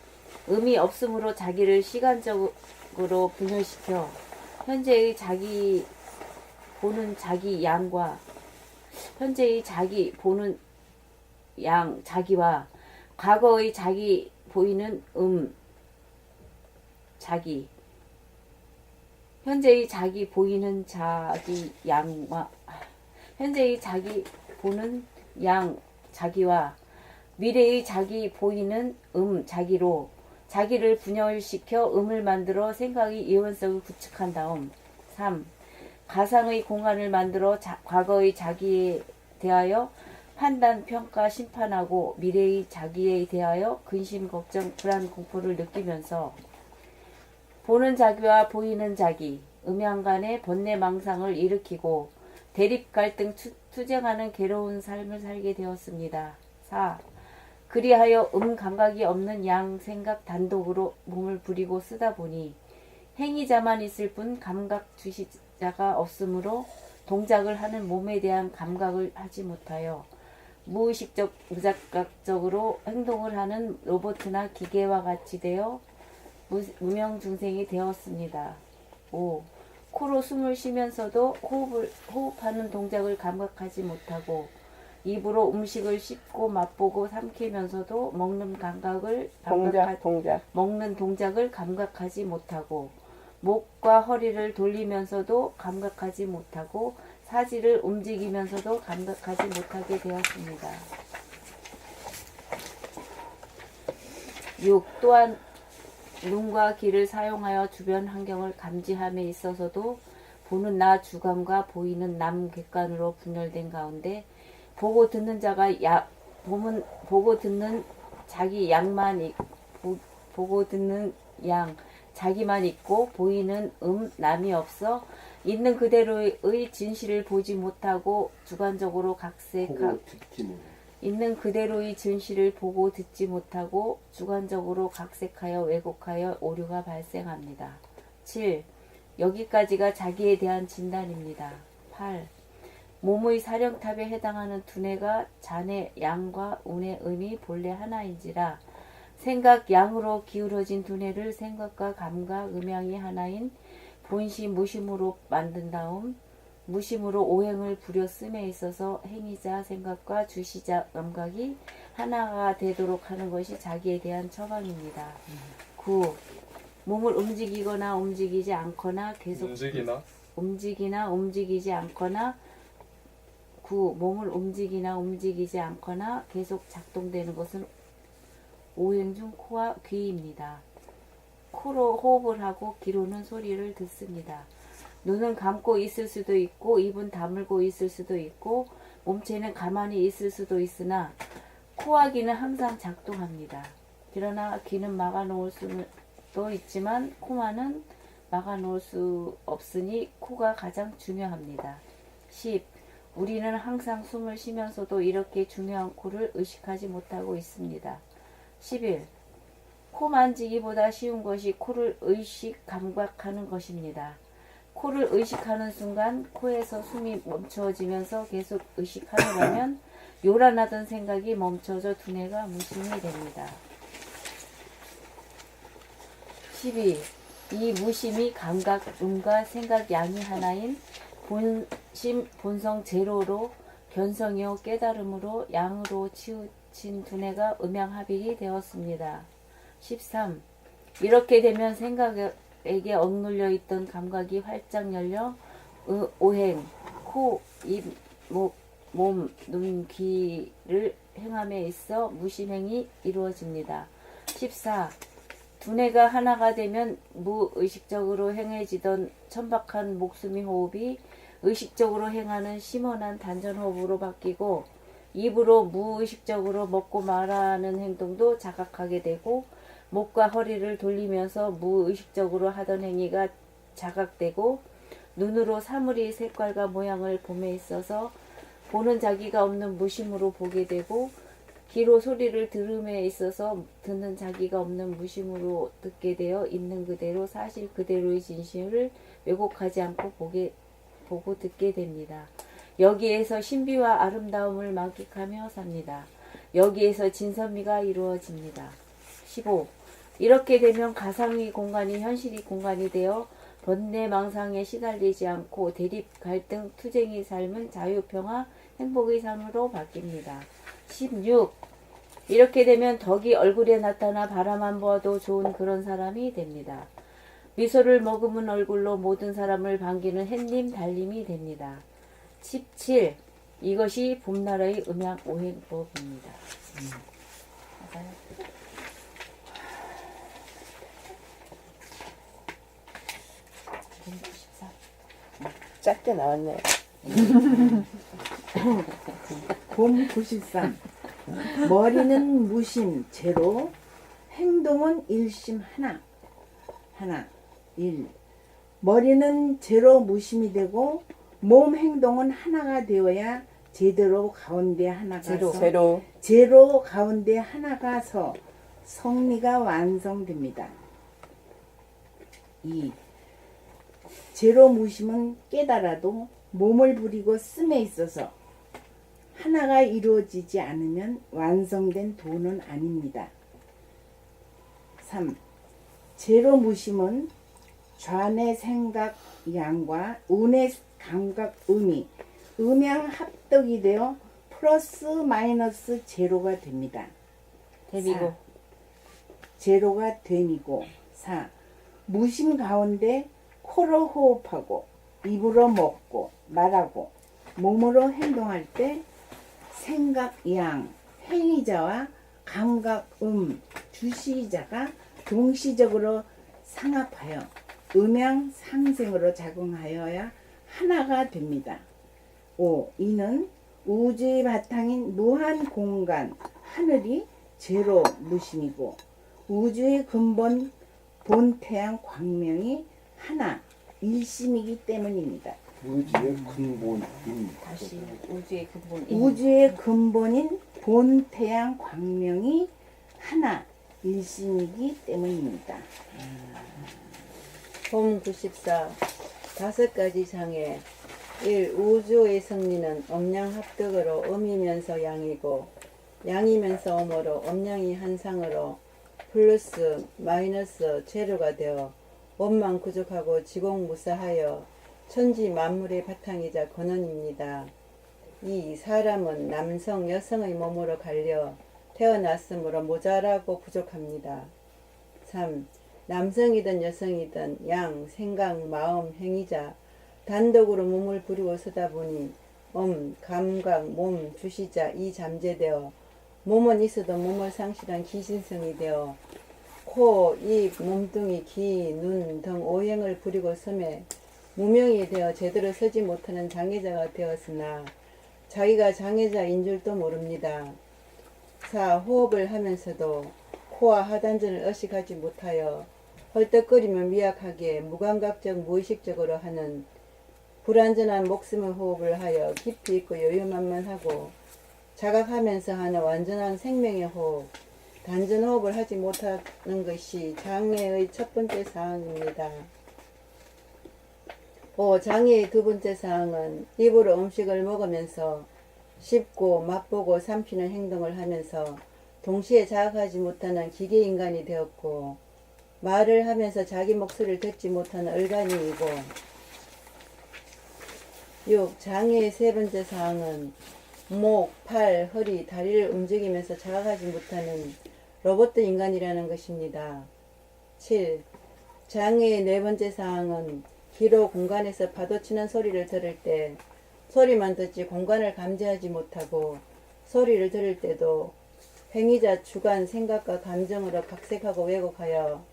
음이 없으므로 자기를 시간적으로 분열시켜 현재의 자기 보는 자기 양과 현재의 자기 보는 양 자기와 과거의 자기 보이는 자기 현재의 자기 보이는 자기 양과 현재의 자기 보는 양 자기와 미래의 자기 보이는 자기로 자기를 분열시켜 음을 만들어 생각의 이원성을 구축한 다음 3. 가상의 공간을 만들어 과거의 자기에 대하여 판단, 평가, 심판하고 미래의 자기에 대하여 근심, 걱정, 불안, 공포를 느끼면서 보는 자기와 보이는 자기, 음양 간의 번뇌망상을 일으키고 대립 갈등 투쟁하는 괴로운 삶을 살게 되었습니다. 4. 그리하여 감각이 없는 양 생각 단독으로 몸을 부리고 쓰다 보니 행위자만 있을 뿐 감각 주시자가 없으므로 동작을 하는 몸에 대한 감각을 하지 못하여 무의식적 무작각적으로 행동을 하는 로봇이나 기계와 같이 되어 무명중생이 되었습니다. 5. 코로 숨을 쉬면서도 호흡하는 동작을 감각하지 못하고 입으로 음식을 씹고 맛보고 삼키면서도 먹는 먹는 동작을 감각하지 못하고 목과 허리를 돌리면서도 감각하지 못하고 사지를 움직이면서도 감각하지 못하게 되었습니다. 6. 또한 눈과 귀를 사용하여 주변 환경을 감지함에 있어서도 보는 나 주관과 보이는 남 객관으로 분열된 가운데 보고 듣는 자기 양만 보고 듣는 양 자기만 있고 보이는 남이 없어 있는 그대로의 진실을 보지 못하고 주관적으로 있는 그대로의 진실을 보고 듣지 못하고 주관적으로 각색하여 왜곡하여 오류가 발생합니다. 7. 여기까지가 자기에 대한 진단입니다. 8. 몸의 사령탑에 해당하는 두뇌가 잔의 양과 운의 의미 본래 하나인지라 생각 양으로 기울어진 두뇌를 생각과 감각 음양이 하나인 본심 무심으로 만든 다음 무심으로 오행을 부려 씀에 있어서 행위자 생각과 주시자 감각이 하나가 되도록 하는 것이 자기에 대한 처방입니다. 9. 몸을 움직이거나 움직이지 않거나 계속 움직이나 움직이지 않거나 9. 몸을 움직이나 움직이지 않거나 계속 작동되는 것은 오행 중 코와 귀입니다. 코로 호흡을 하고 귀로는 소리를 듣습니다. 눈은 감고 있을 수도 있고 입은 다물고 있을 수도 있고 몸체는 가만히 있을 수도 있으나 코와 귀는 항상 작동합니다. 그러나 귀는 막아놓을 수도 있지만 코만은 막아놓을 수 없으니 코가 가장 중요합니다. 10. 우리는 항상 숨을 쉬면서도 이렇게 중요한 코를 의식하지 못하고 있습니다. 11. 코 만지기보다 쉬운 것이 코를 의식 감각하는 것입니다. 코를 의식하는 순간 코에서 숨이 멈춰지면서 계속 의식하려면 요란하던 생각이 멈춰져 두뇌가 무심이 됩니다. 12. 이 무심이 감각, 음과 생각 양이 하나인 본심, 본성 제로로 견성이요 깨달음으로 양으로 치우친 두뇌가 음양합일이 되었습니다. 13. 이렇게 되면 생각에게 억눌려 있던 감각이 활짝 열려 오행, 코, 입, 목, 몸, 눈, 귀를 행함에 있어 무심행이 이루어집니다. 14. 두뇌가 하나가 되면 무의식적으로 행해지던 천박한 목숨이 호흡이 의식적으로 행하는 심원한 단전호흡으로 바뀌고 입으로 무의식적으로 먹고 말하는 행동도 자각하게 되고 목과 허리를 돌리면서 무의식적으로 하던 행위가 자각되고 눈으로 사물의 색깔과 모양을 봄에 있어서 보는 자기가 없는 무심으로 보게 되고 귀로 소리를 들음에 있어서 듣는 자기가 없는 무심으로 듣게 되어 있는 그대로 사실 그대로의 진실을 왜곡하지 않고 보고 듣게 됩니다. 여기에서 신비와 아름다움을 만끽하며 삽니다. 여기에서 진선미가 이루어집니다. 15. 이렇게 되면 가상의 공간이 현실의 공간이 되어 번뇌망상에 시달리지 않고 대립, 갈등, 투쟁의 삶은 자유평화, 행복의 삶으로 바뀝니다. 16. 이렇게 되면 덕이 얼굴에 나타나 바라만 보아도 좋은 그런 사람이 됩니다. 미소를 머금은 얼굴로 모든 사람을 반기는 햇님, 달님이 됩니다. 17. 이것이 봄나라의 음양 오행법입니다. 맞아요. 짧게 나왔네요. 봄 93. 머리는 무심 제로, 행동은 일심 하나. 1. 머리는 제로 무심이 되고 몸 행동은 하나가 되어야 제대로 가운데 하나가 제로 가운데 하나가 서 성리가 완성됩니다. 2. 제로 무심은 깨달아도 몸을 부리고 씀에 있어서 하나가 이루어지지 않으면 완성된 도는 아닙니다. 3. 제로 무심은 좌뇌 생각 양과 우뇌 감각 음이 음양 합덕이 되어 플러스 마이너스 제로가 됩니다. 데미고. 제로가 됨이고. 4. 무심 가운데 코로 호흡하고 입으로 먹고 말하고 몸으로 행동할 때 생각 양, 행위자와 감각 주시자가 동시적으로 상합하여 음양 상생으로 작용하여야 하나가 됩니다. 5. 이는 우주의 바탕인 무한 공간 하늘이 제로 무심이고 우주의 근본 본태양 광명이 하나 일심이기 때문입니다. 우주의 근본인. 다시 우주의 근본. 우주의 근본인 본태양 광명이 하나 일심이기 때문입니다. 봄 94. 5가지 장애. 1. 우주의 성리는 음양합덕으로 음이면서 양이고 양이면서 음으로 음양이 한상으로 플러스 마이너스 제로가 되어 원만 구족하고 지공무사하여 천지 만물의 바탕이자 근원입니다. 2. 사람은 남성, 여성의 몸으로 갈려 태어났으므로 모자라고 부족합니다. 3. 남성이든 여성이든 양, 생각, 마음, 행위자 단독으로 몸을 부리고 서다 보니 감각, 몸, 주시자 이 잠재되어 몸은 있어도 몸을 상실한 기신성이 되어 코, 입, 몸뚱이, 귀, 눈 등 오행을 부리고 섬에 무명이 되어 제대로 서지 못하는 장애자가 되었으나 자기가 장애자인 줄도 모릅니다. 4. 호흡을 하면서도 코와 하단전을 의식하지 못하여 헐떡거리며 미약하게 무감각적 무의식적으로 하는 불완전한 목숨의 호흡을 하여 깊이 있고 여유만만하고 자각하면서 하는 완전한 생명의 호흡, 단전 호흡을 하지 못하는 것이 장애의 첫 번째 사항입니다. 5. 장애의 두 번째 사항은 입으로 음식을 먹으면서 씹고 맛보고 삼키는 행동을 하면서 동시에 자각하지 못하는 기계인간이 되었고 말을 하면서 자기 목소리를 듣지 못하는 얼간이이고 6. 장애의 세 번째 사항은 목, 팔, 허리, 다리를 움직이면서 자각하지 못하는 로봇 인간이라는 것입니다. 7. 장애의 네 번째 사항은 기로 공간에서 파도치는 소리를 들을 때 소리만 듣지 공간을 감지하지 못하고 소리를 들을 때도 행위자 주관, 생각과 감정으로 각색하고 왜곡하여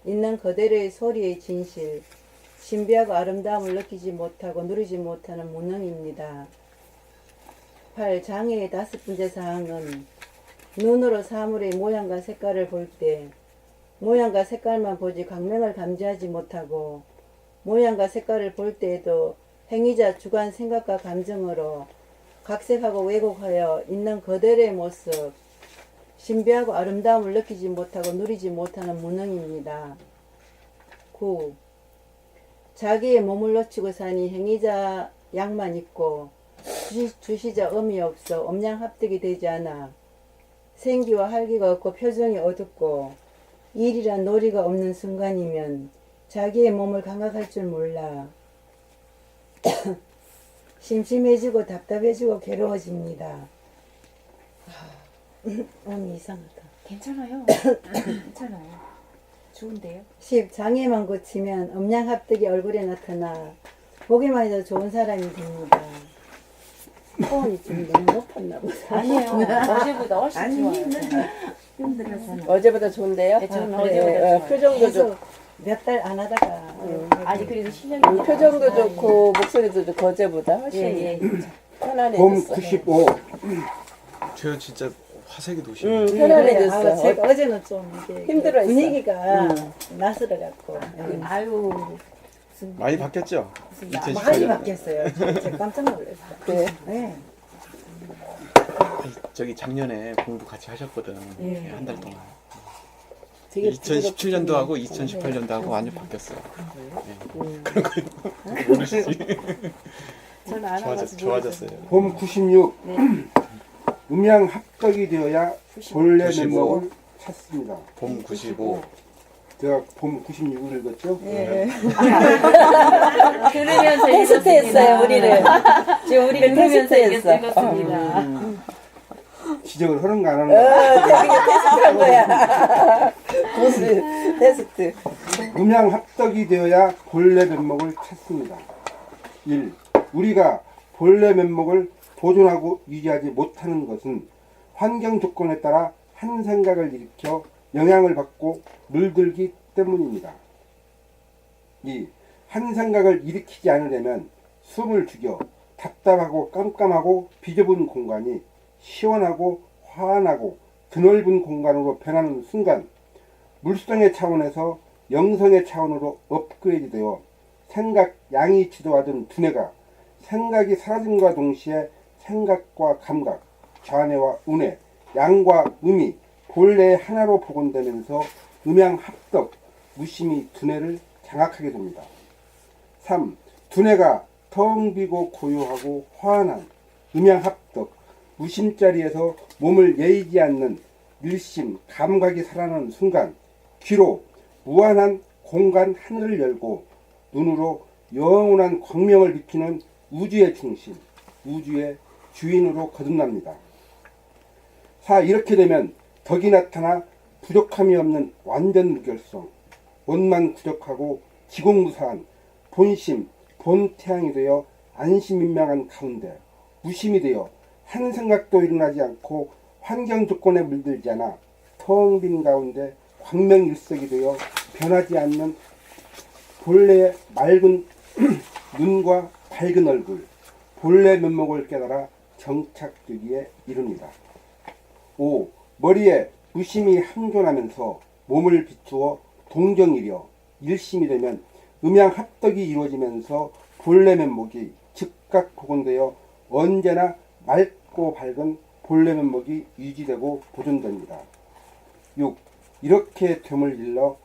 있는 그대로의 소리의 진실, 신비하고 아름다움을 느끼지 못하고 누리지 못하는 무능입니다. 8. 장애의 다섯 번째 사항은 눈으로 사물의 모양과 색깔을 볼 때 모양과 색깔만 보지 광명을 감지하지 못하고 모양과 색깔을 볼 때에도 행위자 주관, 생각과 감정으로 각색하고 왜곡하여 있는 그대로의 모습, 신비하고 아름다움을 느끼지 못하고 누리지 못하는 무능입니다. 9. 자기의 몸을 놓치고 사니 행위자 양만 있고 주시자 음이 없어 음양합득이 되지 않아 생기와 활기가 없고 표정이 어둡고 일이란 놀이가 없는 순간이면 자기의 몸을 감각할 줄 몰라 심심해지고 답답해지고 괴로워집니다. 음이 이상하다. 괜찮아요. 괜찮아요. 좋은데요? 10. 장애만 고치면 음양합득이 얼굴에 나타나 보기만 해도 좋은 사람이 됩니다. 소원이 좀 너무 높았나 보다. 아니에요. 어제보다 훨씬 아니, 좋아요. 힘들어서는. 어제보다 좋은데요? 네, 저는 아, 어제보다 그래. 좋아요. 표정도 계속 좋고 몇 달 안 하다가 아니 그래도 실력이 표정도 좋고 목소리도 좋고 어제보다 훨씬 예. 봄 편안해졌어. 95. 저 진짜 화색이 도시네. 편안해졌어. 제가 어제는 좀 이게 힘들어했어. 분위기가 낯설어 갖고 아유 많이 바뀌었죠? 많이 2018년. 바뀌었어요. 제가 깜짝 놀랐어요. 그래. 네. 저기 작년에 공부 같이 하셨거든. 예. 한 달 동안. 되게 2017년도 하고 2018년도 하고 완전 바뀌었어요. 네. 그런 거 모르시지? 저는 안 와서 좋아졌어요. 봄 96. 음양합덕이 되어야 본래 95. 면목을 찾습니다. 봄 95. 제가 봄 96을 읽었죠? 들으면서 테스트했어요 우리를. 지금 우리를 들으면서 테스트했어. 읽었습니다. 지적을 하는 거 안 하는 거. 되게 테스트한 거야. 무슨 테스트. 음양합덕이 되어야 본래 면목을 찾습니다. 1. 우리가 본래 면목을 보존하고 유지하지 못하는 것은 환경 조건에 따라 한 생각을 일으켜 영향을 받고 물들기 때문입니다. 2. 한 생각을 일으키지 않으려면 숨을 죽여 답답하고 깜깜하고 비좁은 공간이 시원하고 환하고 드넓은 공간으로 변하는 순간 물성의 차원에서 영성의 차원으로 업그레이드 되어 생각 양이 지도하던 두뇌가 생각이 사라짐과 동시에 생각과 감각, 좌뇌와 우뇌, 양과 음이 본래의 하나로 복원되면서 음양합덕, 무심히 두뇌를 장악하게 됩니다. 3. 두뇌가 텅 비고 고요하고 화한 음양합덕 무심자리에서 몸을 예의지 않는 밀심 감각이 살아나는 순간 귀로 무한한 공간 하늘을 열고 눈으로 영원한 광명을 비추는 우주의 중심, 우주의 주인으로 거듭납니다. 이렇게 되면 덕이 나타나 부족함이 없는 완전 무결성, 원만 부족하고 지공무사한 본심, 본태양이 되어 안심인명한 가운데 무심이 되어 한 생각도 일어나지 않고 환경 조건에 물들지 않아 텅 빈 가운데 광명일색이 되어 변하지 않는 본래의 맑은 눈과 밝은 얼굴, 본래 면목을 깨달아 정착되기에 이릅니다. 5. 머리에 무심이 항존하면서 몸을 비추어 동정이려 일심이 되면 음양합덕이 이루어지면서 본래 면목이 즉각 복원되어 언제나 맑고 밝은 본래 면목이 유지되고 보존됩니다. 6. 이렇게 됨을 일러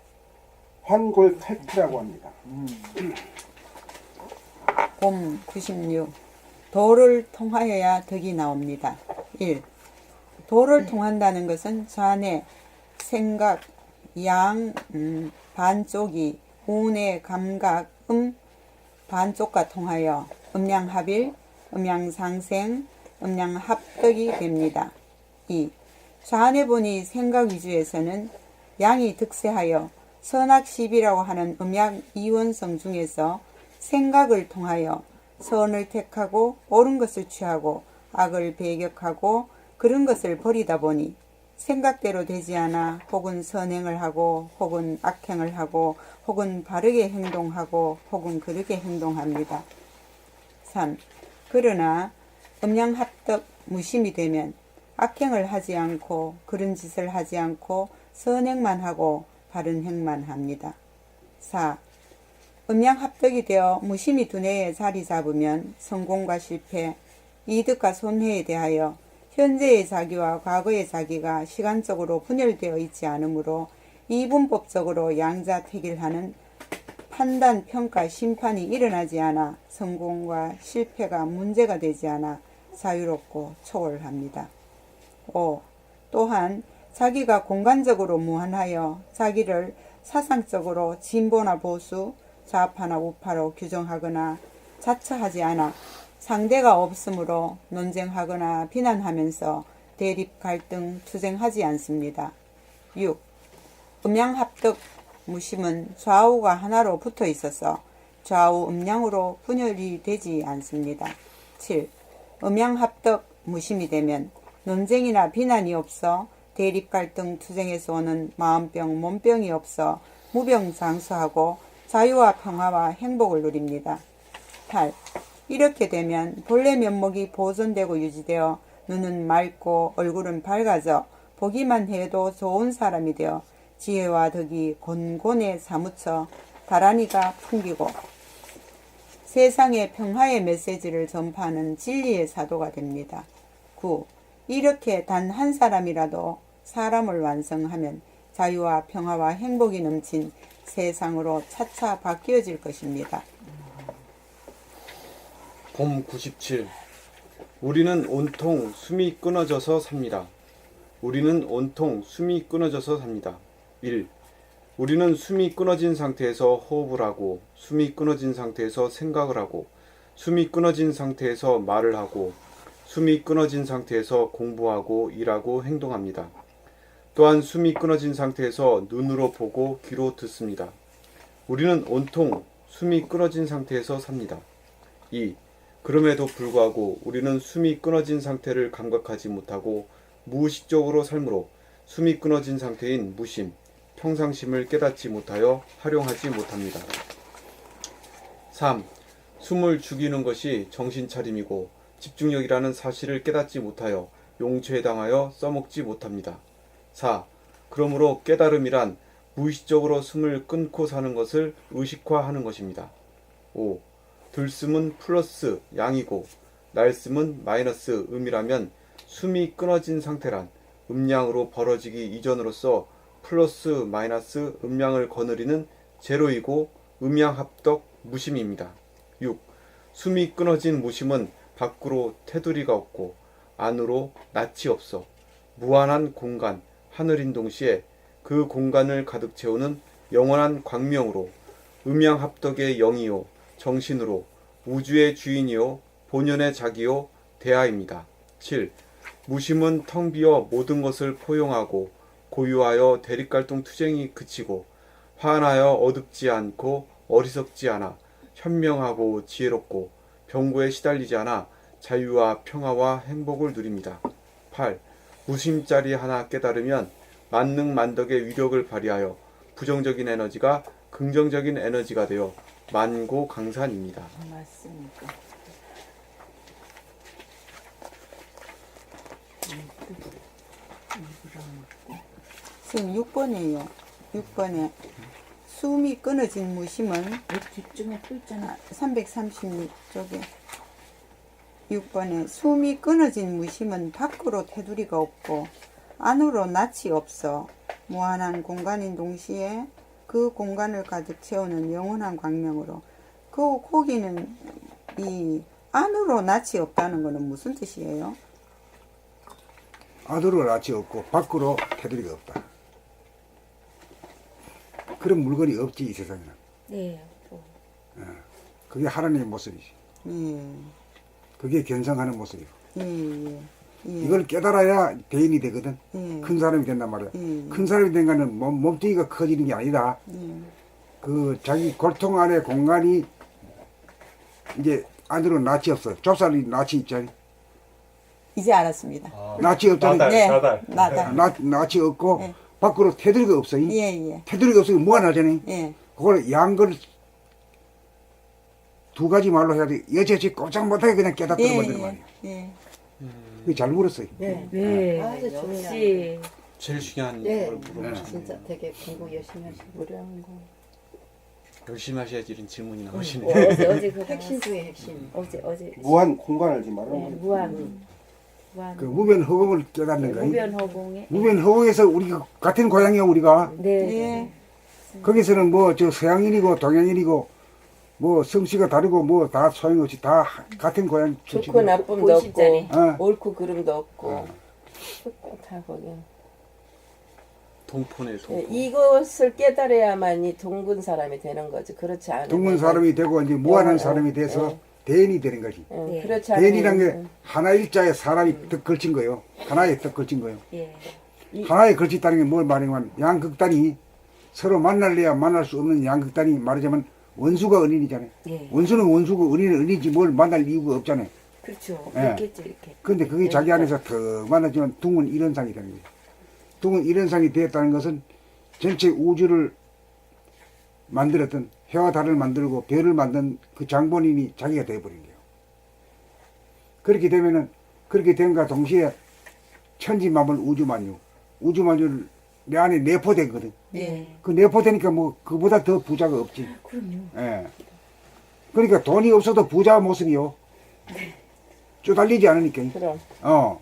환골탈피라고 합니다. 봄 96. 도를 통하여야 덕이 나옵니다. 1. 도를 통한다는 것은 좌뇌, 생각, 양, 반쪽이 우뇌, 감각, 반쪽과 통하여 음양합일, 음양상생, 음양합덕이 됩니다. 2. 좌뇌본이 생각 위주에서는 양이 득세하여 선악십이라고 하는 음양 이원성 중에서 생각을 통하여 선을 택하고 옳은 것을 취하고 악을 배격하고 그런 것을 버리다 보니 생각대로 되지 않아 혹은 선행을 하고 혹은 악행을 하고 혹은 바르게 행동하고 혹은 그르게 행동합니다. 3. 그러나 음양합덕 무심이 되면 악행을 하지 않고 그런 짓을 하지 않고 선행만 하고 바른 행만 합니다. 4. 음양합덕이 되어 무심이 두뇌에 자리 잡으면 성공과 실패, 이득과 손해에 대하여 현재의 자기와 과거의 자기가 시간적으로 분열되어 있지 않으므로 이분법적으로 양자택일하는 판단, 평가, 심판이 일어나지 않아 성공과 실패가 문제가 되지 않아 자유롭고 초월합니다. 5. 또한 자기가 공간적으로 무한하여 자기를 사상적으로 진보나 보수, 좌파나 우파로 규정하거나 자처하지 않아 상대가 없으므로 논쟁하거나 비난하면서 대립, 갈등, 투쟁하지 않습니다. 6. 음양합덕 무심은 좌우가 하나로 붙어 있어서 좌우 음양으로 분열이 되지 않습니다. 7. 음양합덕 무심이 되면 논쟁이나 비난이 없어 대립, 갈등, 투쟁에서 오는 마음병, 몸병이 없어 무병장수하고 자유와 평화와 행복을 누립니다. 8. 이렇게 되면 본래 면목이 보존되고 유지되어 눈은 맑고 얼굴은 밝아져 보기만 해도 좋은 사람이 되어 지혜와 덕이 곤곤에 사무쳐 다란이가 풍기고 세상에 평화의 메시지를 전파하는 진리의 사도가 됩니다. 9. 이렇게 단 한 사람이라도 사람을 완성하면 자유와 평화와 행복이 넘친 세상으로 차차 바뀌어질 것입니다. 봄 97. 우리는 온통 숨이 끊어져서 삽니다. 우리는 온통 숨이 끊어져서 삽니다. 1. 우리는 숨이 끊어진 상태에서 호흡을 하고, 숨이 끊어진 상태에서 생각을 하고, 숨이 끊어진 상태에서 말을 하고, 숨이 끊어진 상태에서 공부하고, 일하고, 행동합니다. 또한 숨이 끊어진 상태에서 눈으로 보고 귀로 듣습니다. 우리는 온통 숨이 끊어진 상태에서 삽니다. 2. 그럼에도 불구하고 우리는 숨이 끊어진 상태를 감각하지 못하고 무의식적으로 삶으로 숨이 끊어진 상태인 무심, 평상심을 깨닫지 못하여 활용하지 못합니다. 3. 숨을 죽이는 것이 정신차림이고 집중력이라는 사실을 깨닫지 못하여 용체당하여 써먹지 못합니다. 4. 그러므로 깨달음이란 무의식적으로 숨을 끊고 사는 것을 의식화하는 것입니다. 5. 들숨은 플러스 양이고 날숨은 마이너스 음이라면 숨이 끊어진 상태란 음량으로 벌어지기 이전으로서 플러스 마이너스 음량을 거느리는 제로이고 음양합덕 무심입니다. 6. 숨이 끊어진 무심은 밖으로 테두리가 없고 안으로 낯이 없어 무한한 공간, 하늘인 동시에 그 공간을 가득 채우는 영원한 광명으로 음양합덕의 영이요 정신으로 우주의 주인이요 본연의 자기요 대하입니다. 7. 무심은 텅 비어 모든 것을 포용하고 고유하여 대립갈등 투쟁이 그치고 환하여 어둡지 않고 어리석지 않아 현명하고 지혜롭고 병고에 시달리지 않아 자유와 평화와 행복을 누립니다. 8. 무심자리 하나 깨달으면 만능만덕의 위력을 발휘하여 부정적인 에너지가 긍정적인 에너지가 되어 만고강산입니다. 맞습니까? 지금 6번이에요. 6번에 숨이 끊어진 무심은 뒷중에 또 있잖아. 336쪽에 6번에 숨이 끊어진 무심은 밖으로 테두리가 없고 안으로 낯이 없어 무한한 공간인 동시에 그 공간을 가득 채우는 영원한 광명으로 그 거기는 이 안으로 낯이 없다는 거는 무슨 뜻이에요? 안으로 낯이 없고 밖으로 테두리가 없다. 그런 물건이 없지 이 세상에는. 네. 그게 하나님의 모습이지. 예, 그게 견성하는 모습이고. 예, 예. 이걸 깨달아야 대인이 되거든. 예. 큰 사람이 된단 말이야. 예. 큰 사람이 된 거는 몸뚱이가 커지는 게 아니다. 예. 그 자기 골통 안에 공간이 이제 안으로 낯이 없어. 좁쌀이 낯이 있잖아. 이제 알았습니다. 낯이 없잖아. 나달, 네. 나달. 나달. 낯이 없고 네. 밖으로 테두리가 없어. 예, 예. 테두리가 없으면 무한하잖아. 예. 그걸 양걸 두 가지 말로 해야 돼. 여지없이 꼼짝 못하게 그냥 깨닫도록 예, 만드는 말이야. 예. 그게 잘 물었어요. 네. 네. 아주 역시. 제일 중요한 네. 걸 물어보시는 진짜 되게 공부 열심히 하시고 무료한 거. 열심히 하셔야지 이런 질문이 나오시네. 어제 그거 핵심 중에 핵심. 어제 무한 공간을 지금 말하는 네, 거예요. 무한 그 무변 허공을 깨닫는 거야. 무변 허공에 무변 허공에서 우리가 같은 고향이야 우리가. 네. 예. 거기서는 뭐 저 서양인이고 동양인이고 뭐 성씨가 다르고 뭐 다 소용없이 다 같은 고향 좋고 출신이고. 나쁨도 50짜리. 없고 어. 옳고 그름도 없고 다 거기. 동포네 동포. 네, 이것을 깨달아야만이 동군 사람이 되는 거지. 그렇지 않으면 동문 사람이 되고 이제 무한한 어, 사람이 돼서 대인이 되는 거지. 네. 그렇지 않으면 대인이란 게 하나 일자에 사람이 딱 걸친 거예요. 하나에 딱 걸친 거예요. 예. 하나에 걸쳤다는 게 뭘 말하냐면 양극단이 서로 만날래야 만날 수 없는 양극단이 말하자면 원수가 은인이잖아요. 예. 원수는 원수고 은인은 은이지 뭘 만날 이유가 없잖아요. 그렇죠. 예. 그렇겠죠 이렇게. 근데 그게 자기 안에서 더 만나지만 둥은 일원상이 되는 거예요. 둥은 일원상이 되었다는 것은 전체 우주를 만들었던 해와 달을 만들고 별을 만든 그 장본인이 자기가 되어버린 거예요. 그렇게 되면은 그렇게 된과 동시에 천지만물 우주만유를 내 안에 내포되거든. 예. 그 내포되니까 뭐 그보다 더 부자가 없지. 그럼요. 예. 그러니까 돈이 없어도 부자 모습이요. 쪼달리지 않으니까. 그럼 어.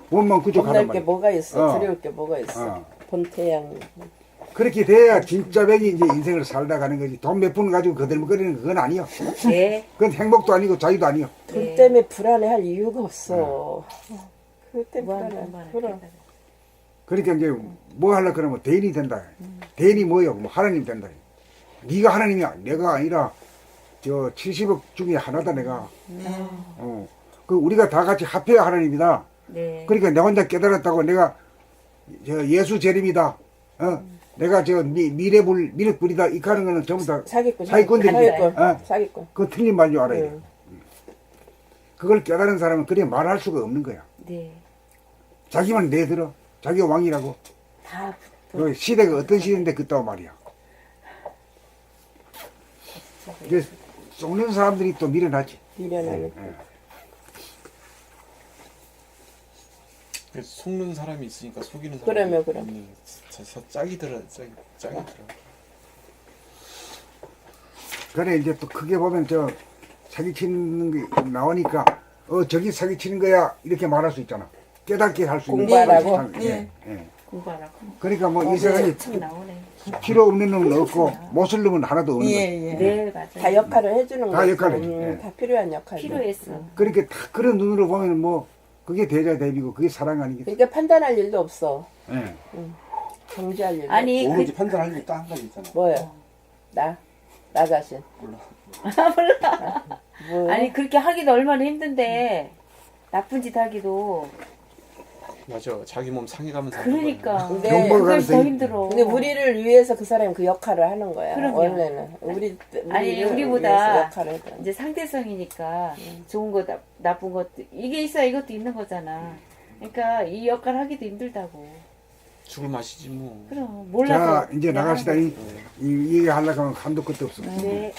몸만 그쪽 하는 겁날 게 말이야. 뭐가 있어? 어. 두려울 게 뭐가 있어? 어. 본태양. 그렇게 돼야 진짜 백이 이제 인생을 살다 가는 거지. 돈 몇 푼 가지고 거들먹거리는 그건 아니요. 네. 그건 행복도 아니고 자유도 아니요. 돈 때문에 불안해할 이유가 없어. 그 때문에 무한 불안해. 공간을 그럼. 깨달아. 그러니까 이제 뭐 하려고 그러면 대인이 된다. 대인이 뭐예요? 뭐 하나님 된다. 네가 하나님이야. 내가 아니라 저 70억 중에 하나다 내가. 그 우리가 다 같이 합해야 하나님이다. 네. 그러니까 내 혼자 깨달았다고 내가 저 예수 재림이다. 내가 저 미륵불이다. 이 하는 거는 전부 다 사기꾼. 사기꾼들이. 사기꾼. 사기꾼. 그거 틀린 말인 줄 알아야 돼. 응. 그걸 깨달은 사람은 그래 말할 수가 없는 거야. 네. 자기만 내들어. 자기가 왕이라고. 다 그 시대가 어떤 시대인데 그따고 말이야. 이제 속는 사람들이 또 밀어놨지. 미련하는. 속는 사람이 있으니까 속이는 사람이 그러면, 그럼. 있는 짝이 들어. 그래 이제 또 크게 보면 저 사기치는 게 나오니까 저기 사기치는 거야 이렇게 말할 수 있잖아. 깨닫게 할 수 있는 공부하라고? 거. 예. 공부하라고. 그러니까 뭐 이 세상에 참 나오네. 필요 없는 놈은 없고 못쓸 놈은 하나도 없는 거지. 예, 예. 네, 맞아요. 다 역할을 해주는 다 거죠. 역할을 해. 예. 다 필요한 역할. 필요했어. 그렇게 다 그런 눈으로 보면 뭐 그게 대자 대비고 그게 사랑 아니겠어? 그러니까 판단할 일도 없어. 예. 정지할 일도. 아니, 오로지 판단할 일 딱 한 가지 있잖아. 뭐요? 나 자신. 뭐? 아니, 그렇게 하기도 얼마나 힘든데, 나쁜 짓 하기도. 맞아. 자기 몸 상해가면서 하는 그러니까. 근데 정보가 그것이 더 가면서 힘들어. 근데 우리를 위해서 그 사람이 그 역할을 하는 거야. 그럼요. 원래는 아니, 우리를 우리보다 위해서 역할을 해줘. 이제 상대성이니까 좋은 거, 나쁜 것도, 이게 있어야 이것도 있는 거잖아. 그러니까 이 역할 하기도 힘들다고. 죽을 맛이지 뭐. 그럼, 몰라서. 자 이제 나갑시다. 이 얘기 하려고 하면 한도 끝도 없어. 네.